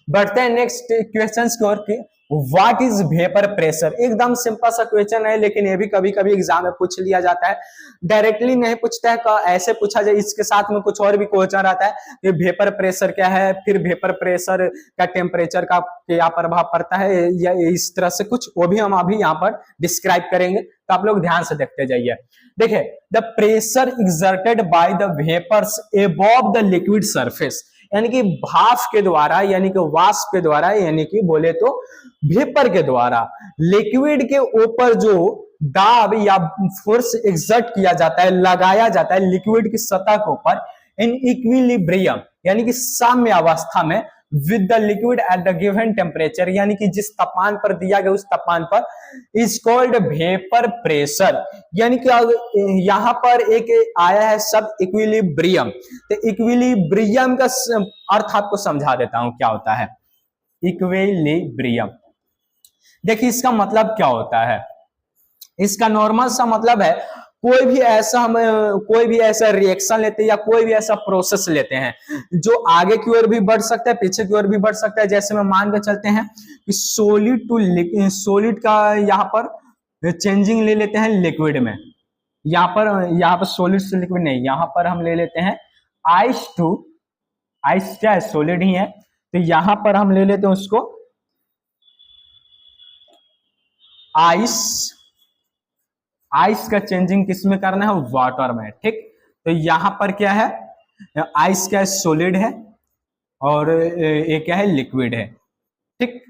बढ़ते हैं नेक्स्ट क्वेश्चन की ओर के, व्हाट इज वेपर प्रेशर। एकदम सिंपल सा क्वेश्चन है, लेकिन ये भी कभी कभी एग्जाम में पूछ लिया जाता है, डायरेक्टली नहीं पूछता है, ऐसे पूछा जाए, इसके साथ में कुछ और भी क्वेश्चन रहता है कि वेपर प्रेशर क्या है, फिर वेपर प्रेशर का टेम्परेचर का क्या प्रभाव पड़ता है, या इस तरह से कुछ, वो भी हम अभी यहाँ पर डिस्क्राइब करेंगे, तो आप लोग ध्यान से देखते जाइए। देखिए, the pressure exerted by the vapours above the liquid surface, यानी कि भाप के द्वारा, यानी कि वाष्प के द्वारा, यानी कि बोले तो वेपर के द्वारा लिक्विड के ऊपर जो दाब या फोर्स एक्सर्ट किया जाता है, लगाया जाता है लिक्विड की सतह के ऊपर, इन इक्विलिब्रियम, यानी कि साम्य अवस्था में, with the liquid at the given temperature, यानी कि जिस तापमान पर दिया गया उस तापमान पर, इज कॉल्ड वेपर प्रेशर। यानी कि यहां पर एक आया है शब्द इक्विलिब्रियम, तो इक्विलिब्रियम का अर्थ आपको समझा देता हूं क्या होता है इक्विलिब्रियम। देखिए इसका मतलब क्या होता है, इसका नॉर्मल सा मतलब है कोई भी ऐसा रिएक्शन लेते हैं या कोई भी ऐसा प्रोसेस लेते हैं जो आगे की ओर भी बढ़ सकता है, पीछे की ओर भी बढ़ सकता है। जैसे में मान के चलते हैं कि सॉलिड का यहाँ पर चेंजिंग ले लेते हैं लिक्विड में, यहाँ पर सॉलिड से लिक्विड नहीं, यहाँ पर हम ले लेते हैं आइस क्या है, सॉलिड ही है, तो यहाँ पर हम ले लेते हैं उसको आइस का चेंजिंग किस में करना है, वाटर में। ठीक, तो यहां पर क्या है, आइस क्या है, सॉलिड है, और ये क्या है, लिक्विड है। ठीक,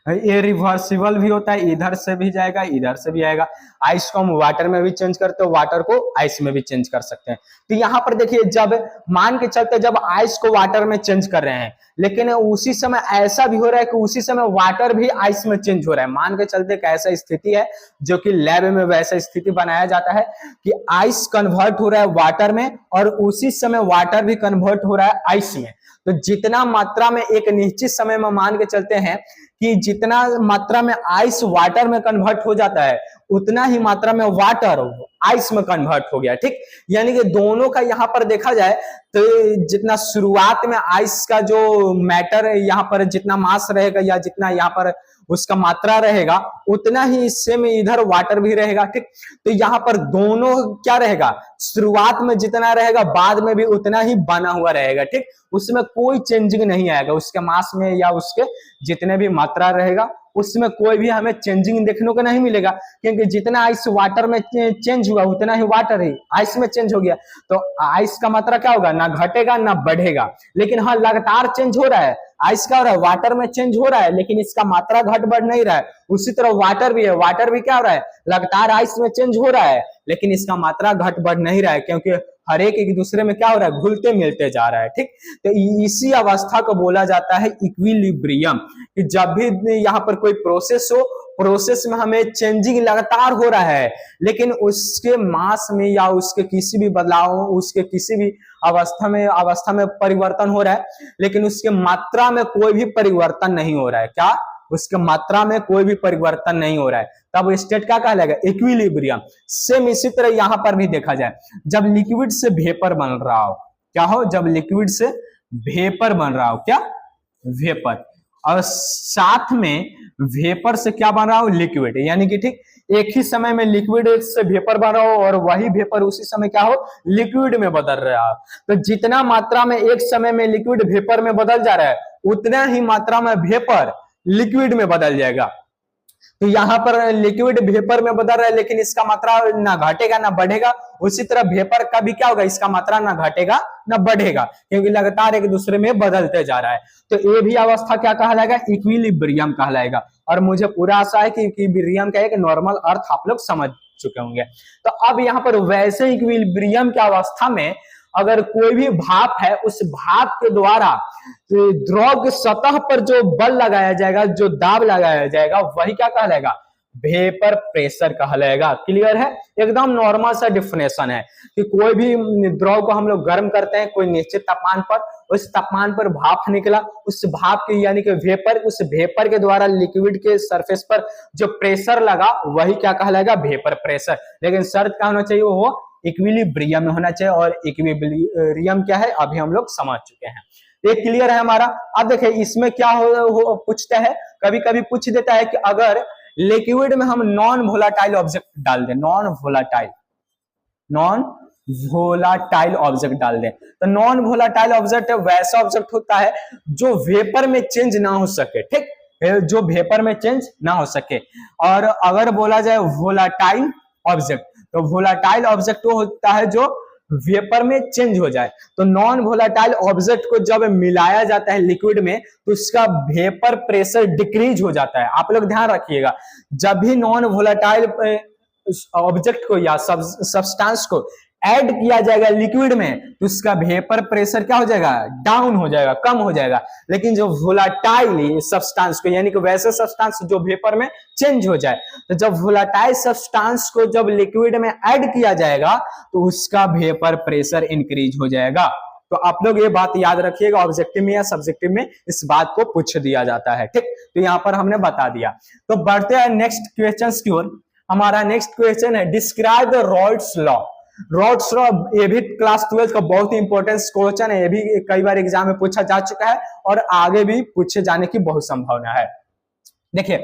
ये रिवर्सिबल भी होता है, इधर से भी जाएगा इधर से भी आएगा। आइस को हम वाटर में भी चेंज करते हैं, वाटर को आइस में भी चेंज कर सकते हैं। तो यहाँ पर देखिए, जब मान के चलते जब आइस को वाटर में चेंज कर रहे हैं, लेकिन उसी समय ऐसा भी हो रहा है कि उसी समय वाटर भी आइस में चेंज हो रहा है। मान के चलते ऐसा स्थिति है जो कि लैब में वैसा स्थिति बनाया जाता है कि आइस कन्वर्ट हो रहा है वाटर में, और उसी समय वाटर भी कन्वर्ट हो रहा है आइस में। तो जितना मात्रा में एक निश्चित समय में मान के चलते हैं कि जितना मात्रा में आइस वाटर में कन्वर्ट हो जाता है उतना ही मात्रा में वाटर आइस में कन्वर्ट हो गया, ठीक। यानी कि दोनों का यहाँ पर देखा जाए तो जितना शुरुआत में आइस का जो मैटर यहाँ पर जितना मास रहेगा या जितना यहाँ पर उसका मात्रा रहेगा उतना ही हिस्से में इधर वाटर भी रहेगा, ठीक। तो यहाँ पर दोनों क्या रहेगा, शुरुआत में जितना रहेगा बाद में भी उतना ही बना हुआ रहेगा, ठीक। उसमें कोई चेंजिंग नहीं आएगा, उसके मास में या उसके जितने भी मात्रा रहेगा उसमें कोई भी हमें चेंजिंग देखने को नहीं मिलेगा, क्योंकि जितना आइस वाटर में चेंज हुआ उतना ही वाटर ही आइस में चेंज हो गया। तो आइस का मात्रा क्या होगा, ना घटेगा ना बढ़ेगा। लेकिन हाँ लगातार चेंज हो रहा है, आइस का हो रहा है वाटर में चेंज हो रहा है, लेकिन इसका मात्रा घट बढ़ नहीं रहा है। उसी तरह वाटर भी है, वाटर भी क्या हो रहा है, लगातार आइस में चेंज हो रहा है, लेकिन इसका मात्रा घट बढ़ नहीं रहा है, क्योंकि हर एक दूसरे में क्या हो रहा है, घुलते मिलते जा रहा है, ठीक। तो इसी अवस्था को बोला जाता है इक्विलिब्रियम, कि जब भी यहाँ पर कोई प्रोसेस हो, प्रोसेस में हमें चेंजिंग लगातार हो रहा है, लेकिन उसके मास में या उसके किसी भी बदलाव, उसके किसी भी अवस्था में परिवर्तन हो रहा है, लेकिन उसके मात्रा में कोई भी परिवर्तन नहीं हो रहा है। क्या, उसके मात्रा में कोई भी परिवर्तन नहीं हो रहा है, तब स्टेट क्या कहलाएगा, इक्विलिब्रियम। सेम इसी तरह यहां पर भी देखा जाए, जब लिक्विड से वेपर बन रहा हो, क्या हो, जब लिक्विड से वेपर बन रहा हो, क्या, वेपर, और साथ में वेपर से क्या बन रहा हो, लिक्विड, यानी कि ठीक एक ही समय में लिक्विड से वेपर बन रहा हो और वही वेपर उसी समय क्या हो, लिक्विड में बदल रहा हो। तो जितना मात्रा में एक समय में लिक्विड वेपर में बदल जा रहा है उतना ही मात्रा में वेपर लिक्विड में बदल जाएगा। तो यहां पर लिक्विड वेपर में बदल रहा है, लेकिन इसका मात्रा ना घटेगा ना बढ़ेगा। उसी तरह वेपर का भी क्या होगा, इसका मात्रा ना घटेगा ना बढ़ेगा, क्योंकि लगातार एक दूसरे में बदलते जा रहा है। तो ये भी अवस्था क्या कहलाएगा, इक्विलिब्रियम कहलाएगा। और मुझे पूरा आशा है कि इक्विलिब्रियम का एक नॉर्मल अर्थ आप लोग समझ चुके होंगे। तो अब यहाँ पर वैसे इक्विलिब्रियम की अवस्था में अगर कोई भी भाप है, उस भाप के द्वारा द्रव की सतह पर जो बल लगाया जाएगा, जो दाब लगाया जाएगा, वही क्या कहलाएगा, वेपर प्रेशर कहलाएगा। क्लियर है, एकदम नॉर्मल सा डिफिनेशन है कि कोई भी द्रव को हम लोग गर्म करते हैं कोई निश्चित तापमान पर, उस तापमान पर भाप निकला, उस भाप के यानी कि वेपर, उस वेपर के द्वारा लिक्विड के सरफेस पर जो प्रेशर लगा वही क्या कहलाएगा, वेपर प्रेशर। लेकिन शर्त क्या होना चाहिए, वो इक्विलिब्रियम में होना चाहिए। और इक्विलिब्रियम क्या है अभी हम लोग समझ चुके हैं, ये क्लियर है हमारा। अब देखिए इसमें क्या हो पूछता है, कभी कभी पूछ देता है कि अगर लिक्विड में हम नॉन वोलाटाइल ऑब्जेक्ट डाल दें, नॉन वोलाटाइल ऑब्जेक्ट डाल दें, तो नॉन वोलाटाइल ऑब्जेक्ट वैसा ऑब्जेक्ट होता है जो वेपर में चेंज ना हो सके, ठीक, जो वेपर में चेंज ना हो सके। और अगर बोला जाए वोलाटाइल ऑब्जेक्ट, तो वोलाटाइल ऑब्जेक्ट वो होता है जो वेपर में चेंज हो जाए। तो नॉन वोलाटाइल ऑब्जेक्ट को जब मिलाया जाता है लिक्विड में तो उसका वेपर प्रेशर डिक्रीज हो जाता है। आप लोग ध्यान रखिएगा, जब भी नॉन वोलाटाइल ऑब्जेक्ट को या सब्सटेंस को ऐड किया जाएगा लिक्विड में तो उसका वेपर प्रेशर क्या हो जाएगा, डाउन हो जाएगा, कम हो जाएगा। लेकिन जो वोलाटाइल सब्सटेंस को, यानी कि वैसे सब्सटेंस जो वेपर में चेंज हो जाए, तो जब वोलाटाइल सब्सटेंस को जब लिक्विड में ऐड किया जाएगा तो उसका वेपर प्रेशर इंक्रीज हो जाएगा। तो आप लोग ये बात याद रखिएगा, ऑब्जेक्टिव में या सब्जेक्टिव में इस बात को पूछ दिया जाता है, ठीक। तो यहाँ पर हमने बता दिया। तो बढ़ते हैं नेक्स्ट क्वेश्चन की ओर। हमारा नेक्स्ट क्वेश्चन है describe the rods law. Rods law ये भी क्लास 12 का बहुत ही इंपॉर्टेंट क्वेश्चन है, ये भी कई बार एग्जाम में पूछा जा चुका है और आगे भी पूछे जाने की बहुत संभावना है। देखिए,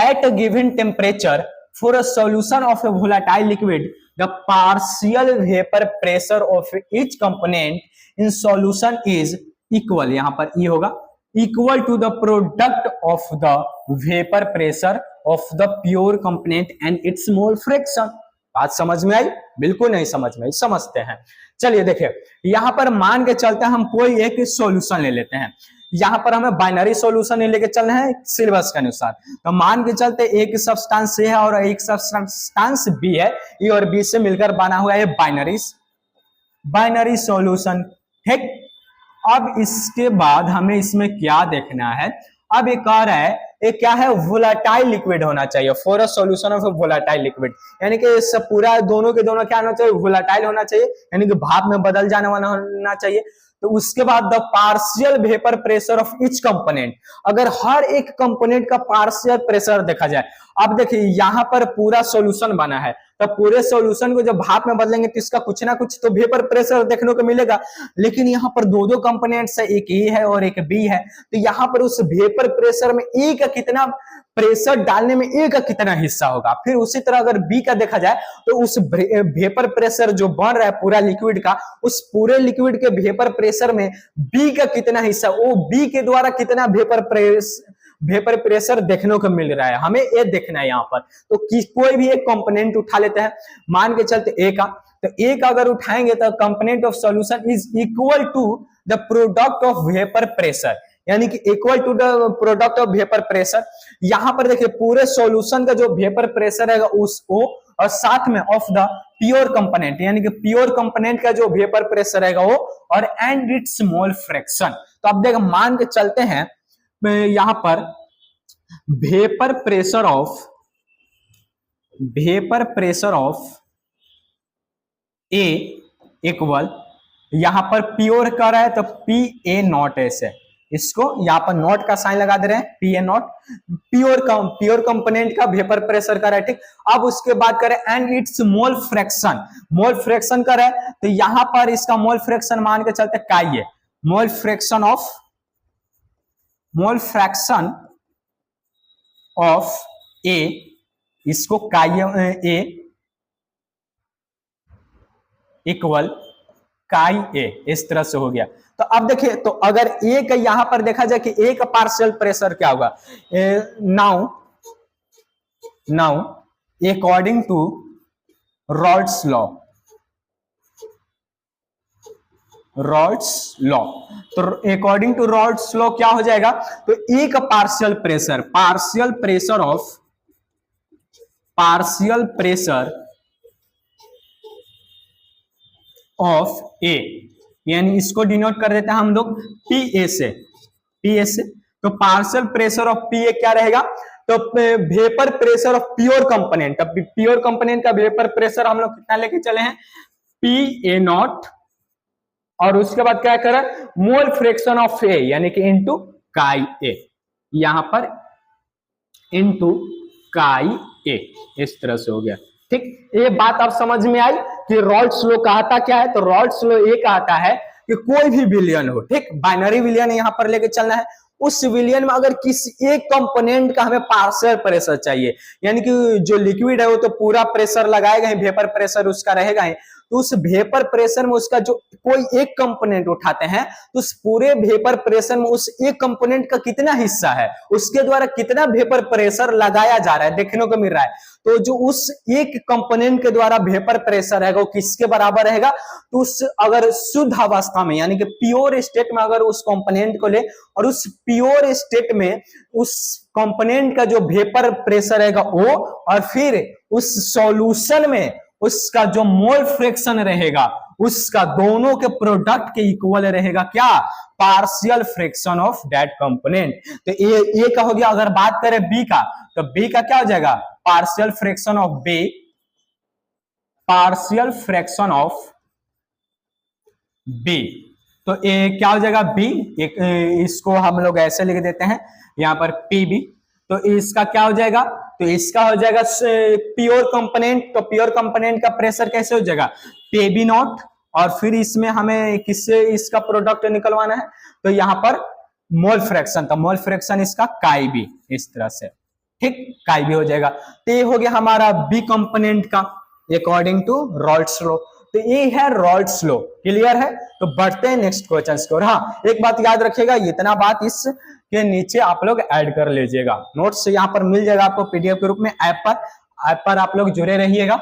at given temperature for a solution of a volatile liquid the partial vapour pressure of each component in solution is equal, यहां पर ई होगा, equal to the product of the vapour pressure of the pure component and its mole fraction. बात समझ में आई? बिल्कुल नहीं समझ में आई, समझते हैं। चलिए देखिए, यहां पर मान के चलते हैं हम कोई एक सॉल्यूशन ले लेते हैं। यहां पर हमें बाइनरी सॉल्यूशन नहीं लेके चलना है सिलेबस के अनुसार। तो मान के चलते एक सब्सटेंस ए है और एक सब्सटेंस बी है, ए और बी से मिलकर बना हुआ है बाइनरी सॉल्यूशन, ठीक। अब इसके बाद हमें इसमें क्या देखना है, अब एक कह रहा है ये क्या है, वोलाटाइल लिक्विड होना चाहिए for a solution of volatile liquid, यानी कि इस पूरा दोनों के दोनों क्या होना चाहिए, वोलाटाइल होना चाहिए, यानी कि भाप में बदल जाने वाला होना चाहिए। तो उसके बाद the partial vapour pressure of each component, अगर हर एक कंपोनेंट का पार्शियल प्रेशर देखा जाए। अब देखिए यहाँ पर पूरा सॉल्यूशन बना है, तो पूरे सॉल्यूशन को जब भाप में बदलेंगे तो इसका कुछ ना कुछ तो वेपर प्रेशर देखने को मिलेगा, लेकिन यहाँ पर दो दो कंपोनेंट्स है, एक ए है और एक बी है, तो यहाँ पर उस वेपर प्रेशर में ए का कितना प्रेशर डालने में ए का कितना हिस्सा होगा। फिर उसी तरह अगर बी का देखा जाए तो उस वेपर प्रेशर जो बन रहा है पूरा लिक्विड का, उस पूरे लिक्विड के वेपर प्रेशर में बी का कितना हिस्सा, वो बी के द्वारा कितना वेपर प्रेशर देखने को मिल रहा है, हमें ये देखना है यहाँ पर। तो कोई भी एक कंपोनेंट उठा लेते हैं, मान के चलते ए का, तो ए का अगर उठाएंगे तो component of solution is equal to the product of vapour pressure, यानी कि equal to the product of vapour pressure. यहां पर देखिए पूरे सॉल्यूशन का जो वेपर प्रेशर है उसको, और साथ में ऑफ द प्योर कंपोनेंट, यानी कि प्योर कंपोनेंट का जो वेपर प्रेशर है वो, और एंड इट्स मोल फ्रैक्शन। तो अब देखो मान के चलते हैं यहां पर vapour pressure of A equal, यहां पर प्योर कर रहा है तो पी ए नॉट एस है, इसको यहां पर नॉट का साइन लगा दे रहे हैं, P A not pure component का वेपर प्रेशर का है, ठीक। अब उसके बाद करें एंड इट्स मोल फ्रैक्शन का है, तो यहां पर इसका मोल फ्रैक्शन मान के चलते काई है, मोल फ्रैक्शन ऑफ ए, इसको काई ए इक्वल काई ए, इस तरह से हो गया। तो अब देखिए, तो अगर ए का यहां पर देखा जाए कि ए का पार्शियल प्रेशर क्या होगा, now according to Raoult's law, तो अकॉर्डिंग टू रॉड्स लॉ क्या हो जाएगा, तो ए का पार्शियल प्रेशर ऑफ ए, यानी इसको डिनोट कर देते हैं हम लोग पी ए से, तो partial pressure of P A क्या रहेगा, तो vapour pressure of pure component, pure component का वेपर प्रेशर हम लोग कितना लेके चले हैं, पी ए नॉट, और उसके बाद क्या करें, मोल फ्रैक्शन ऑफ ए, यानी कि इनटू काई ए, यहां पर इनटू काई ए, इस तरह से हो गया, ठीक। ये बात आप समझ में आई कि रॉल्स लॉ कहता क्या है, तो रॉल्स लॉ ये कहता है कि कोई भी विलयन हो, ठीक, बाइनरी विलयन यहां पर लेके चलना है, उस विलयन में अगर किसी एक कंपोनेंट का हमें पार्शियल प्रेशर चाहिए, यानी कि जो लिक्विड है वो तो पूरा प्रेशर लगाएगा ही, वेपर प्रेशर उसका रहेगा ही, तो उस वेपर प्रेशर में उसका जो कोई एक कंपोनेंट उठाते हैं, तो उस पूरे वेपर प्रेशर में उस एक कंपोनेंट का कितना हिस्सा है, उसके द्वारा कितना वेपर प्रेशर लगाया जा रहा है देखने को मिल रहा है। तो जो उस एक कंपोनेंट के द्वारा वेपर प्रेशर है वो किसके बराबर रहेगा, तो उस अगर शुद्ध अवस्था में, यानी कि प्योर स्टेट में अगर उस कंपोनेंट को ले, और उस प्योर स्टेट में उस कंपोनेंट का जो वेपर प्रेशर रहेगा वो, और फिर उस सॉल्यूशन में उसका जो मोल फ्रैक्शन रहेगा उसका दोनों के प्रोडक्ट के इक्वल रहेगा क्या, partial fraction of that component. तो ए का हो गया। अगर बात करें बी का, तो बी का क्या हो जाएगा, पार्शियल फ्रैक्शन ऑफ बी, तो ए क्या हो जाएगा बी, इसको हम लोग ऐसे लिख देते हैं यहां पर पी बी, तो इसका क्या हो जाएगा, तो इसका हो जाएगा प्योर कंपोनेंट, तो प्योर कंपोनेंट का प्रेशर कैसे हो जाएगा, पे बी नॉट, और फिर इसमें हमें किससे इसका प्रोडक्ट निकलवाना है, तो यहां पर मोल फ्रैक्शन, तो मोल फ्रैक्शन इसका काई बी, इस तरह से, ठीक, काई बी हो जाएगा। तो ये हो गया हमारा बी कंपोनेंट का अकॉर्डिंग टू रॉल्स लॉ। तो ये है रॉल्स लॉ, क्लियर है। तो बढ़ते हैं नेक्स्ट क्वेश्चन की ओर। हाँ, एक बात याद रखिएगा, इतना बात इस के नीचे आप लोग ऐड कर लीजिएगा, नोट्स यहाँ पर मिल जाएगा आपको पीडीएफ के रूप में, ऐप पर आप लोग जुड़े रहिएगा।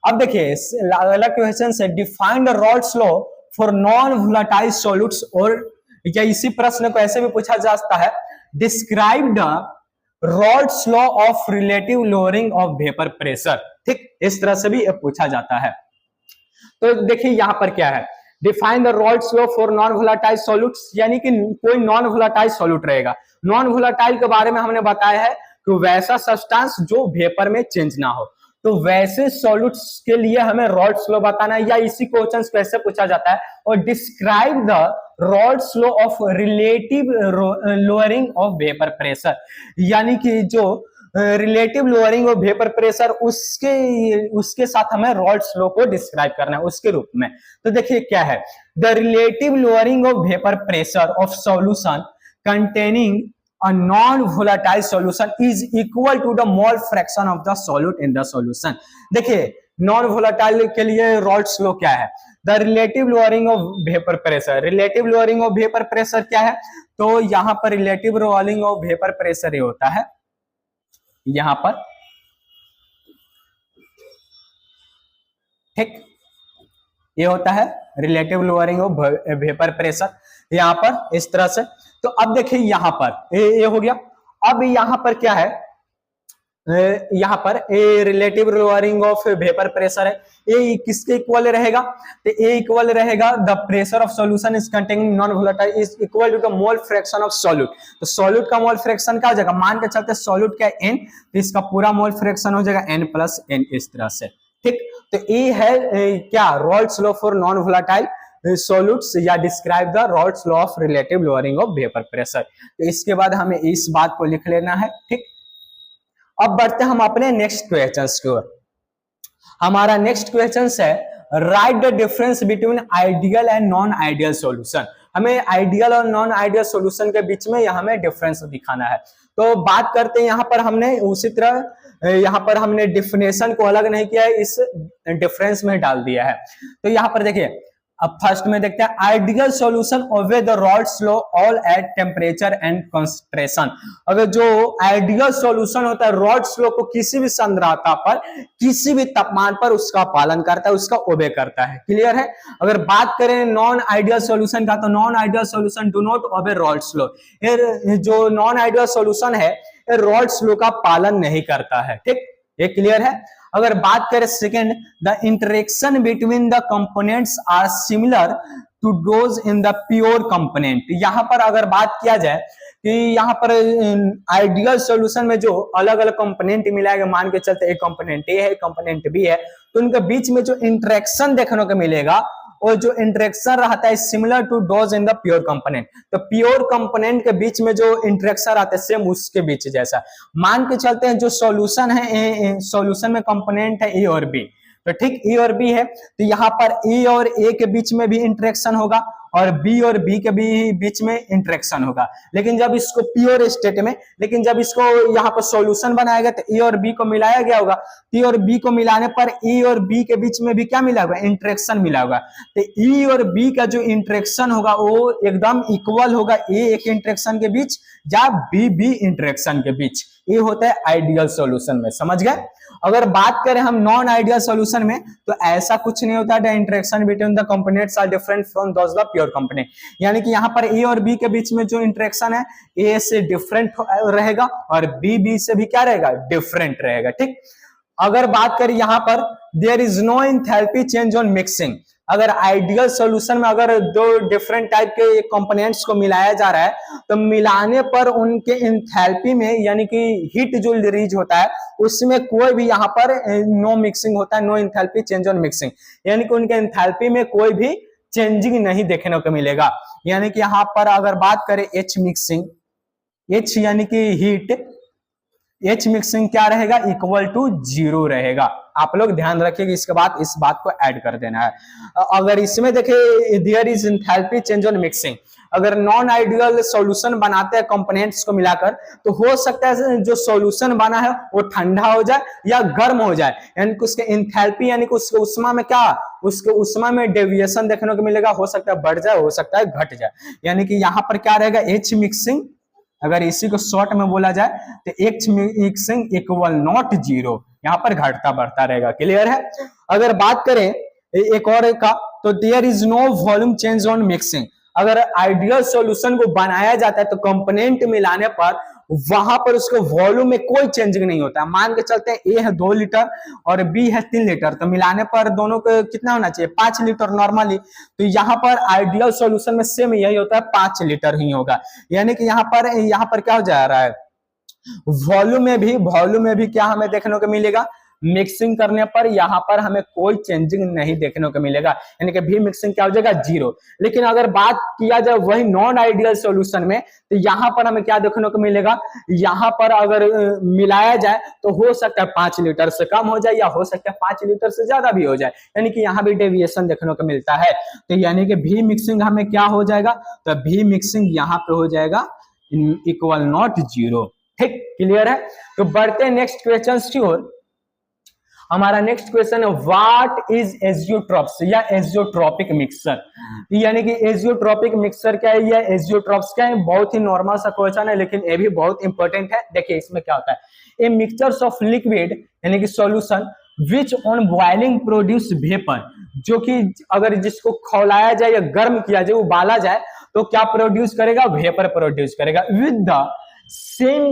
अब देखिए अगला क्वेश्चन है, define the Raoult's law for non volatile solutes, और या इसी प्रश्न को ऐसे भी पूछा जा सकता है, describe the Raoult's law of relative lowering of vapour pressure, ठीक, इस तरह से भी पूछा जाता है। तो देखिए यहां पर क्या है, define the Raoult's law for non volatile solutes, यानी कि कोई नॉन वोलेटाइल सॉल्यूट रहेगा। नॉन वोलेटाइल के बारे में हमने बताया है कि वैसा सब्सटेंस जो वेपर में चेंज ना हो। तो वैसे सॉल्यूट्स के लिए हमें रॉल्स लॉ बताना है, या इसी क्वेश्चन कैसे पूछा जाता है, और describe the Raoult's law of relative lowering of vapour pressure, यानी कि जो relative lowering of vapour pressure उसके साथ हमें रॉल्स लॉ को डिस्क्राइब करना है उसके रूप में। तो देखिए क्या है, the relative lowering of vapour pressure of solution containing a non-volatile solution is equal to the mole fraction of the solute in the solution। देखिए नॉन वोलाटाइल के लिए रॉल्स लॉ क्या है, the relative lowering of vapour pressure, relative lowering of vapour pressure क्या है, तो यहां पर relative lowering of vapour pressure ये होता है, यहां पर ठीक ये होता है relative lowering of vapour pressure यहां पर इस तरह से। तो अब देखिए यहां पर ये हो गया, अब यहां पर क्या है, यहां पर a relative lowering of vapour pressure है, ए किसके इक्वल रहेगा, तो ए इक्वल रहेगा the pressure of solution is containing non volatile is equal to the mole fraction of solute. तो सॉल्यूट का मोल फ्रैक्शन क्या हो जाएगा, मान के चलते सॉल्यूट का n, तो इसका पूरा मोल फ्रैक्शन हो जाएगा n प्लस n इस तरह से, ठीक। तो ए है क्या, Raoult's law for non volatile solutes, या describe the Raoult's law of relative lowering of vapour pressure. तो इसके बाद हमें इस बात को लिख लेना है, ठीक। अब बढ़ते हम अपने नेक्स्ट क्वेश्चन की ओर। हमारा नेक्स्ट क्वेश्चन है right the difference between ideal and non ideal solution. हमें आइडियल और नॉन आइडियल सॉल्यूशन के बीच में हमें डिफरेंस दिखाना है। तो बात करते हैं, यहाँ पर हमने उसी तरह यहाँ पर हमने डिफिनेशन को अलग नहीं किया है, इस डिफरेंस में डाल दिया है। तो यहाँ पर देखिए, अब फर्स्ट में देखते हैं ideal solution obey the Raoult's law all at temperature and concentration. अगर जो आइडियल सॉल्यूशन होता है रॉल्स लॉ को किसी भी सांद्रता पर किसी भी तापमान पर उसका पालन करता है, उसका ओबे करता है, क्लियर है। अगर बात करें नॉन आइडियल सॉल्यूशन का, तो non ideal solution do not obey Rawls law. जो नॉन आइडियल सॉल्यूशन है रॉल्स लॉ का पालन नहीं करता है, ठीक, ये क्लियर है। अगर बात करें second, the interaction between the components are similar to those in the pure component. यहां पर अगर बात किया जाए कि यहाँ पर आइडियल सॉल्यूशन में जो अलग अलग कंपोनेंट मिलाया गया, मान के चलते एक कंपोनेंट ए है कंपोनेंट बी है, तो उनके बीच में जो इंटरेक्शन देखने को मिलेगा और जो इंटरेक्शन रहता है similar to those in the pure component. तो प्योर कंपोनेंट के बीच में जो इंटरेक्शन रहता है सेम उसके बीच जैसा। मान के चलते हैं जो सॉल्यूशन है, सॉल्यूशन में कंपोनेंट है ए और बी, तो ठीक ए और बी है, तो यहाँ पर ए और ए के बीच में भी इंटरेक्शन होगा और बी और बी के भी बीच में इंटरेक्शन होगा। लेकिन जब इसको प्योर स्टेट में, लेकिन जब इसको यहाँ पर सॉल्यूशन बनाया गया तो ए और बी को मिलाया गया होगा, ए और बी को मिलाने पर ए और बी के बीच में भी क्या मिला होगा, इंटरेक्शन मिला होगा। तो ए और बी का जो इंटरेक्शन होगा वो एकदम इक्वल होगा ए एक इंटरेक्शन के बीच या बी बी इंटरेक्शन के बीच। ये होता है आइडियल सॉल्यूशन में, समझ गए। अगर बात करें हम नॉन आइडियल सॉल्यूशन में, तो ऐसा कुछ नहीं होता, the interaction between the components are different from those the pure component. यानी कि यहाँ पर ए और बी के बीच में जो इंटरेक्शन है ए से डिफरेंट रहेगा और बी बी से भी क्या रहेगा, डिफरेंट रहेगा, ठीक। अगर बात करें यहाँ पर there is no enthalpy change on mixing. अगर आइडियल सॉल्यूशन में अगर दो डिफरेंट टाइप के कंपोनेंट्स को मिलाया जा रहा है तो मिलाने पर उनके एंथैल्पी में यानी कि हीट जो रिलीज होता है उसमें कोई भी यहाँ पर नो मिक्सिंग होता है, no enthalpy change on mixing, यानी कि उनके एंथैल्पी में कोई भी चेंजिंग नहीं देखने को मिलेगा। यानी कि यहाँ पर अगर बात करें एच मिक्सिंग, एच यानी कि हीट, एच मिक्सिंग क्या रहेगा, इक्वल टू 0 रहेगा। आप लोग ध्यान रखिएगा, इसके बाद इस बात को ऐड कर देना है। अगर इसमें देखिए there is enthalpy change on mixing, अगर नॉन आइडियल सॉल्यूशन बनाते हैं कंपोनेंट्स को मिलाकर तो हो सकता है जो सॉल्यूशन बना है वो ठंडा हो जाए या गर्म हो जाए, यानी कि उसके एंथैल्पी यानी कि उसके उष्मा में क्या, उसके उष्मा में डेविएशन देखने को मिलेगा, हो सकता है बढ़ जाए, हो सकता है घट जाए। यानी कि यहाँ पर क्या रहेगा, एच मिक्सिंग, अगर इसी को शॉर्ट में बोला जाए तो एच मिक्सिंग इक्वल नॉट 0, यहाँ पर घटता बढ़ता रहेगा, क्लियर है। अगर बात करें एक और का, तो there is no volume change on mixing. अगर आइडियल सॉल्यूशन को बनाया जाता है तो कंपोनेंट मिलाने पर वहां पर उसको वॉल्यूम में कोई चेंजिंग नहीं होता। मान के चलते हैं ए है 2 लीटर और बी है 3 लीटर, तो मिलाने पर दोनों को कितना होना चाहिए, 5 लीटर नॉर्मली। तो यहाँ पर आइडियल सॉल्यूशन में सेम यही होता है, 5 लीटर ही होगा। यानी कि यहाँ पर क्या हो जा रहा है, वॉल्यूम में भी क्या हमें देखने को मिलेगा, मिक्सिंग करने पर यहाँ पर हमें कोई चेंजिंग नहीं देखने को मिलेगा, यानी कि भी मिक्सिंग क्या हो जाएगा, जीरो। लेकिन अगर बात किया जाए वही नॉन आइडियल सॉल्यूशन में, तो यहाँ पर हमें क्या देखने को मिलेगा, यहाँ पर अगर मिलाया जाए तो हो सकता है 5 लीटर से कम हो जाए या हो सकता है 5 लीटर से ज्यादा भी हो जाए, यानी कि यहाँ भी डेविएशन देखने को मिलता है। तो यानी कि भी मिक्सिंग हमें क्या हो जाएगा, तो भी मिक्सिंग यहाँ पे हो जाएगा इक्वल नॉट जीरो। ठीक, क्लियर है। तो बढ़ते हैं नेक्स्ट क्वेश्चन की ओर। हमारा नेक्स्ट क्वेश्चन है व्हाट इज एजियोट्रॉप्स या एजियोट्रॉपिक मिक्सचर, यानी कि एजियोट्रॉपिक मिक्सचर क्या है या एजियोट्रॉप्स क्या है। बहुत ही नॉर्मल सा क्वेश्चन है लेकिन ये भी बहुत इंपॉर्टेंट है। देखिए इसमें क्या होता है, ए मिक्सचर्स ऑफ लिक्विड यानी कि solution which on boiling produce vapour, जो कि अगर जिसको खौलाया जाए या गर्म किया जाए, उबाला जाए तो क्या प्रोड्यूस करेगा, वेपर प्रोड्यूस करेगा with the same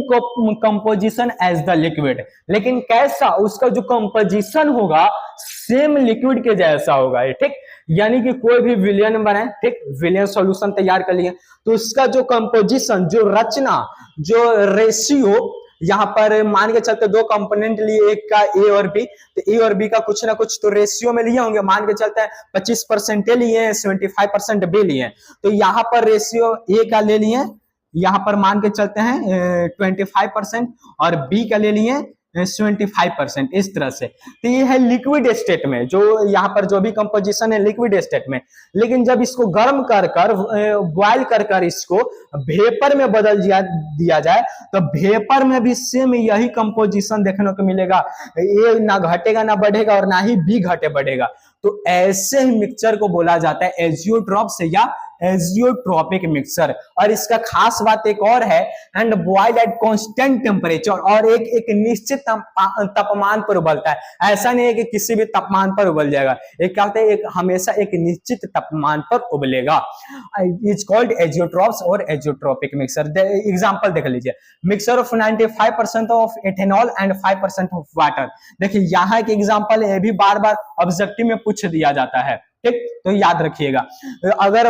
composition as the liquid. लेकिन कैसा, उसका जो कंपोजिशन होगा सेम लिक्विड के जैसा होगा। ठीक, यानी कि कोई भी विलियन बनाए, ठीक, विलियन सॉल्यूशन तैयार कर लिए तो उसका जो कंपोजिशन, जो रचना, जो रेशियो, यहाँ पर मान के चलते दो कंपोनेंट लिए, एक का ए और बी, तो ए और बी का कुछ ना कुछ तो रेशियो में लिए होंगे। मान के चलते हैं 25% ए लिए, 75% बी लिए, तो यहाँ पर रेशियो ए का ले लिए, यहाँ पर मान के चलते हैं 25% और बी का ले लिए 75%, इस तरह से। तो ये है लिक्विड स्टेट में, जो यहाँ पर जो भी कंपोजिशन है लिक्विड स्टेट में। लेकिन जब इसको गर्म कर कर बॉइल कर कर इसको वेपर में बदल दिया जाए तो वेपर में भी सेम यही कंपोजिशन देखने को मिलेगा, ये ना घटेगा ना बढ़ेगा और ना ही बी घटे बढ़ेगा। तो ऐसे मिक्सचर को बोला जाता है एजियोट्रॉप्स या एजियोट्रॉपिक मिक्सचर। और इसका खास बात एक और है, and boiled at constant temperature, और एक निश्चित तापमान पर उबलता है। ऐसा नहीं है कि किसी भी तापमान पर उबल जाएगा, एक क्या होता है, एक हमेशा एक निश्चित तापमान पर उबलेगा। इज कॉल्ड एजियोट्रॉप्स और एजियोट्रॉपिक मिक्सचर। एग्जांपल देख लीजिए, mixture of 95% of ethanol and 5% of water. देखिए यहाँ एक एग्जांपल है, भी बार बार ऑब्जेक्टिव में पूछ दिया जाता है, ठीक, तो याद रखिएगा। अगर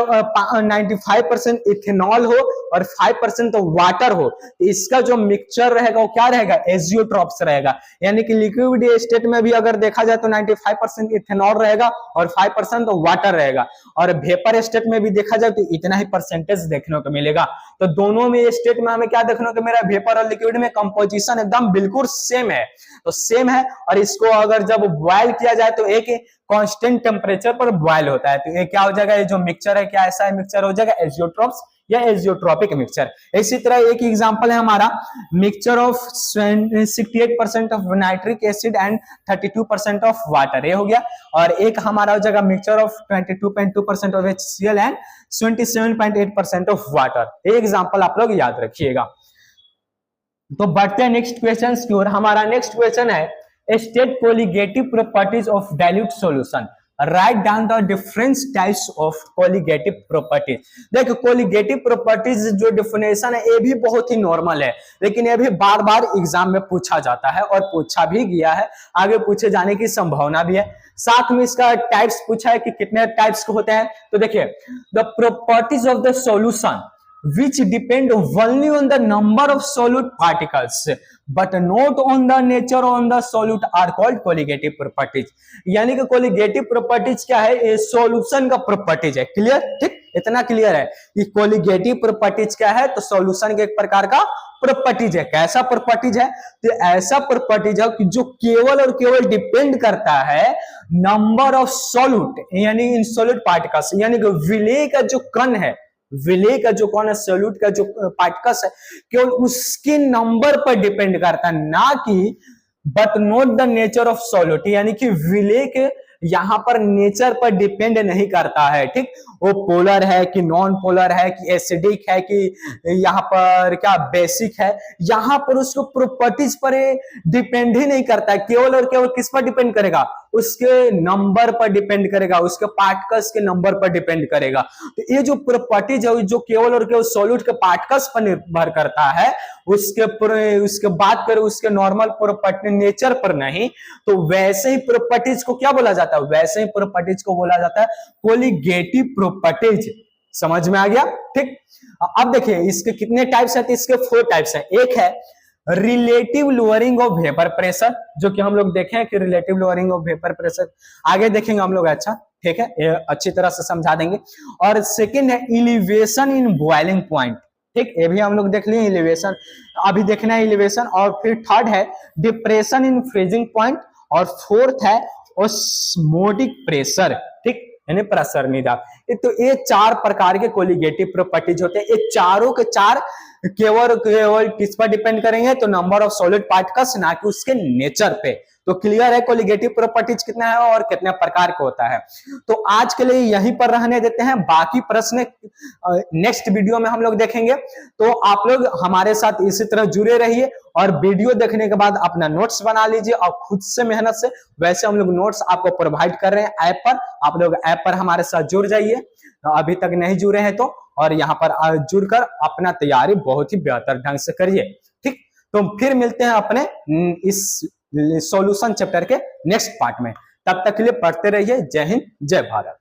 95% इथेनॉल हो और 5% तो वाटर हो, इसका जो मिक्सचर रहेगा वो क्या रहेगा, एजियोट्रॉप्स रहेगा। यानी कि लिक्विड स्टेट में भी अगर देखा जाए तो 95% इथेनॉल रहेगा और 5% तो वाटर रहेगा, और वेपर स्टेट में भी देखा जाए तो इतना ही परसेंटेज देखने को मिलेगा। तो दोनों में स्टेट में हमें क्या देखने को मिला, वेपर और लिक्विड में कंपोजिशन एकदम बिल्कुल सेम है, तो सेम है। और इसको अगर जब बॉयल किया जाए तो एक कांस्टेंट टेम्परेचर पर बॉयल होता है, तो ये क्या हो जाएगा, ये जो मिक्सचर है क्या ऐसा है मिक्सचर हो जाएगा एजियोट्रॉप्स या एजियोट्रॉपिक मिक्सचर। इसी तरह एक एग्जांपल है हमारा mixture of 68% of nitric acid and 32% of water, ये हो गया। और एक हमारा हो जाएगा mixture of 22.2% of HCl and 27.8% of water. ये एग्जांपल आप लोग याद रखिएगा। तो बढ़ते हैं नेक्स्ट क्वेश्चन की ओर। हमारा नेक्स्ट क्वेश्चन है state colligative properties of dilute solution, write down the different types of colligative properties. देखो कोलिगेटिव प्रॉपर्टीज जो डिफिनेशन है ये भी बहुत ही नॉर्मल है, लेकिन ये भी बार बार एग्जाम में पूछा जाता है और पूछा भी गया है, आगे पूछे जाने की संभावना भी है। साथ में इसका टाइप्स पूछा है कि कितने टाइप्स के होते हैं। तो देखिए the properties of the solution which depend only on the number of solute particles but not on the nature on the solute are called colligative properties। यानी कि कोलिगेटिव प्रॉपर्टीज क्या है, ये सॉल्यूशन का प्रॉपर्टीज है। क्लियर, ठीक, इतना clear है कि कोलिगेटिव प्रॉपर्टीज क्या है, तो सॉल्यूशन के एक प्रकार का प्रॉपर्टीज है। कैसा प्रॉपर्टीज है, तो ऐसा प्रॉपर्टीज है कि जो केवल और केवल डिपेंड करता है नंबर ऑफ सॉल्यूट यानी इन सॉल्यूट पार्टिकल्स, यानी कि विलेय का जो कण है, विलेय का जो कौन है सॉल्यूट का जो पार्टिकल्स है, केवल उसके नंबर पर डिपेंड करता है, ना कि but not the nature of solute, यानी कि विलेय के यहाँ पर नेचर पर डिपेंड नहीं करता है। ठीक, वो पोलर है कि नॉन पोलर है कि एसिडिक है कि यहाँ पर क्या बेसिक है, यहाँ पर उसको प्रॉपर्टीज पर डिपेंड ही नहीं करता है, केवल और केवल किस पर डिपेंड करेगा, उसके नंबर पर डिपेंड करेगा, उसके पार्टिकल्स के नंबर पर डिपेंड करेगा। तो ये जो प्रॉपर्टीज है जो केवल और केवल सॉल्यूट के पार्टिकल्स पर निर्भर करता है, उसके बात करें उसके नॉर्मल प्रॉपर्टी नेचर पर नहीं, तो वैसे ही प्रॉपर्टीज को क्या बोला जाता है, वैसे ही प्रॉपर्टीज को बोला जाता है कोलिगेटिव प्रॉपर्टीज। समझ में आ गया, ठीक। अब देखिए इसके कितने टाइप्स हैं, तो इसके 4 टाइप्स हैं। एक है relative lowering of vapour pressure, जो कि हम लोग देखे हैं कि relative lowering of vapour pressure आगे देखेंगे हम लोग। अच्छा ठीक है, ये अच्छी तरह से समझा देंगे। और सेकंड है इलिवेशन इन बॉइलिंग पॉइंट, ठीक, ये भी हम लोग देख लिए एलिवेशन, अभी देखना है एलिवेशन। और फिर थर्ड है डिप्रेशन इन फ्रीजिंग पॉइंट, और फोर्थ है ऑस्मोटिक प्रेशर, ठीक, यानी प्रेशर निदाब। तो ये चार प्रकार के कोलिगेटिव प्रॉपर्टीज होते हैं। ये चारों के चार केवल किस पर डिपेंड करेंगे, तो नंबर ऑफ सॉलिड पार्टिकल्स, ना कि उसके नेचर पे। तो क्लियर है कोलिगेटिव प्रॉपर्टीज कितना है और कितने प्रकार का होता है। तो आज के लिए यहीं पर रहने देते हैं, बाकी प्रश्न नेक्स्ट वीडियो में हम लोग देखेंगे। तो आप लोग हमारे साथ इसी तरह जुड़े रहिए, और वीडियो देखने के बाद अपना नोट्स बना लीजिए, और खुद से मेहनत से वैसे हम लोग नोट्स आपको प्रोवाइड कर रहे हैं ऐप पर। आप लोग ऐप पर हमारे साथ जुड़ जाइए, अभी तक नहीं जुड़े हैं तो, और यहाँ पर जुड़कर अपना तैयारी बहुत ही बेहतर ढंग से करिए, ठीक। तो फिर मिलते हैं अपने इस सॉल्यूशन चैप्टर के नेक्स्ट पार्ट में। तब तक के लिए पढ़ते रहिए। जय हिंद, जय भारत।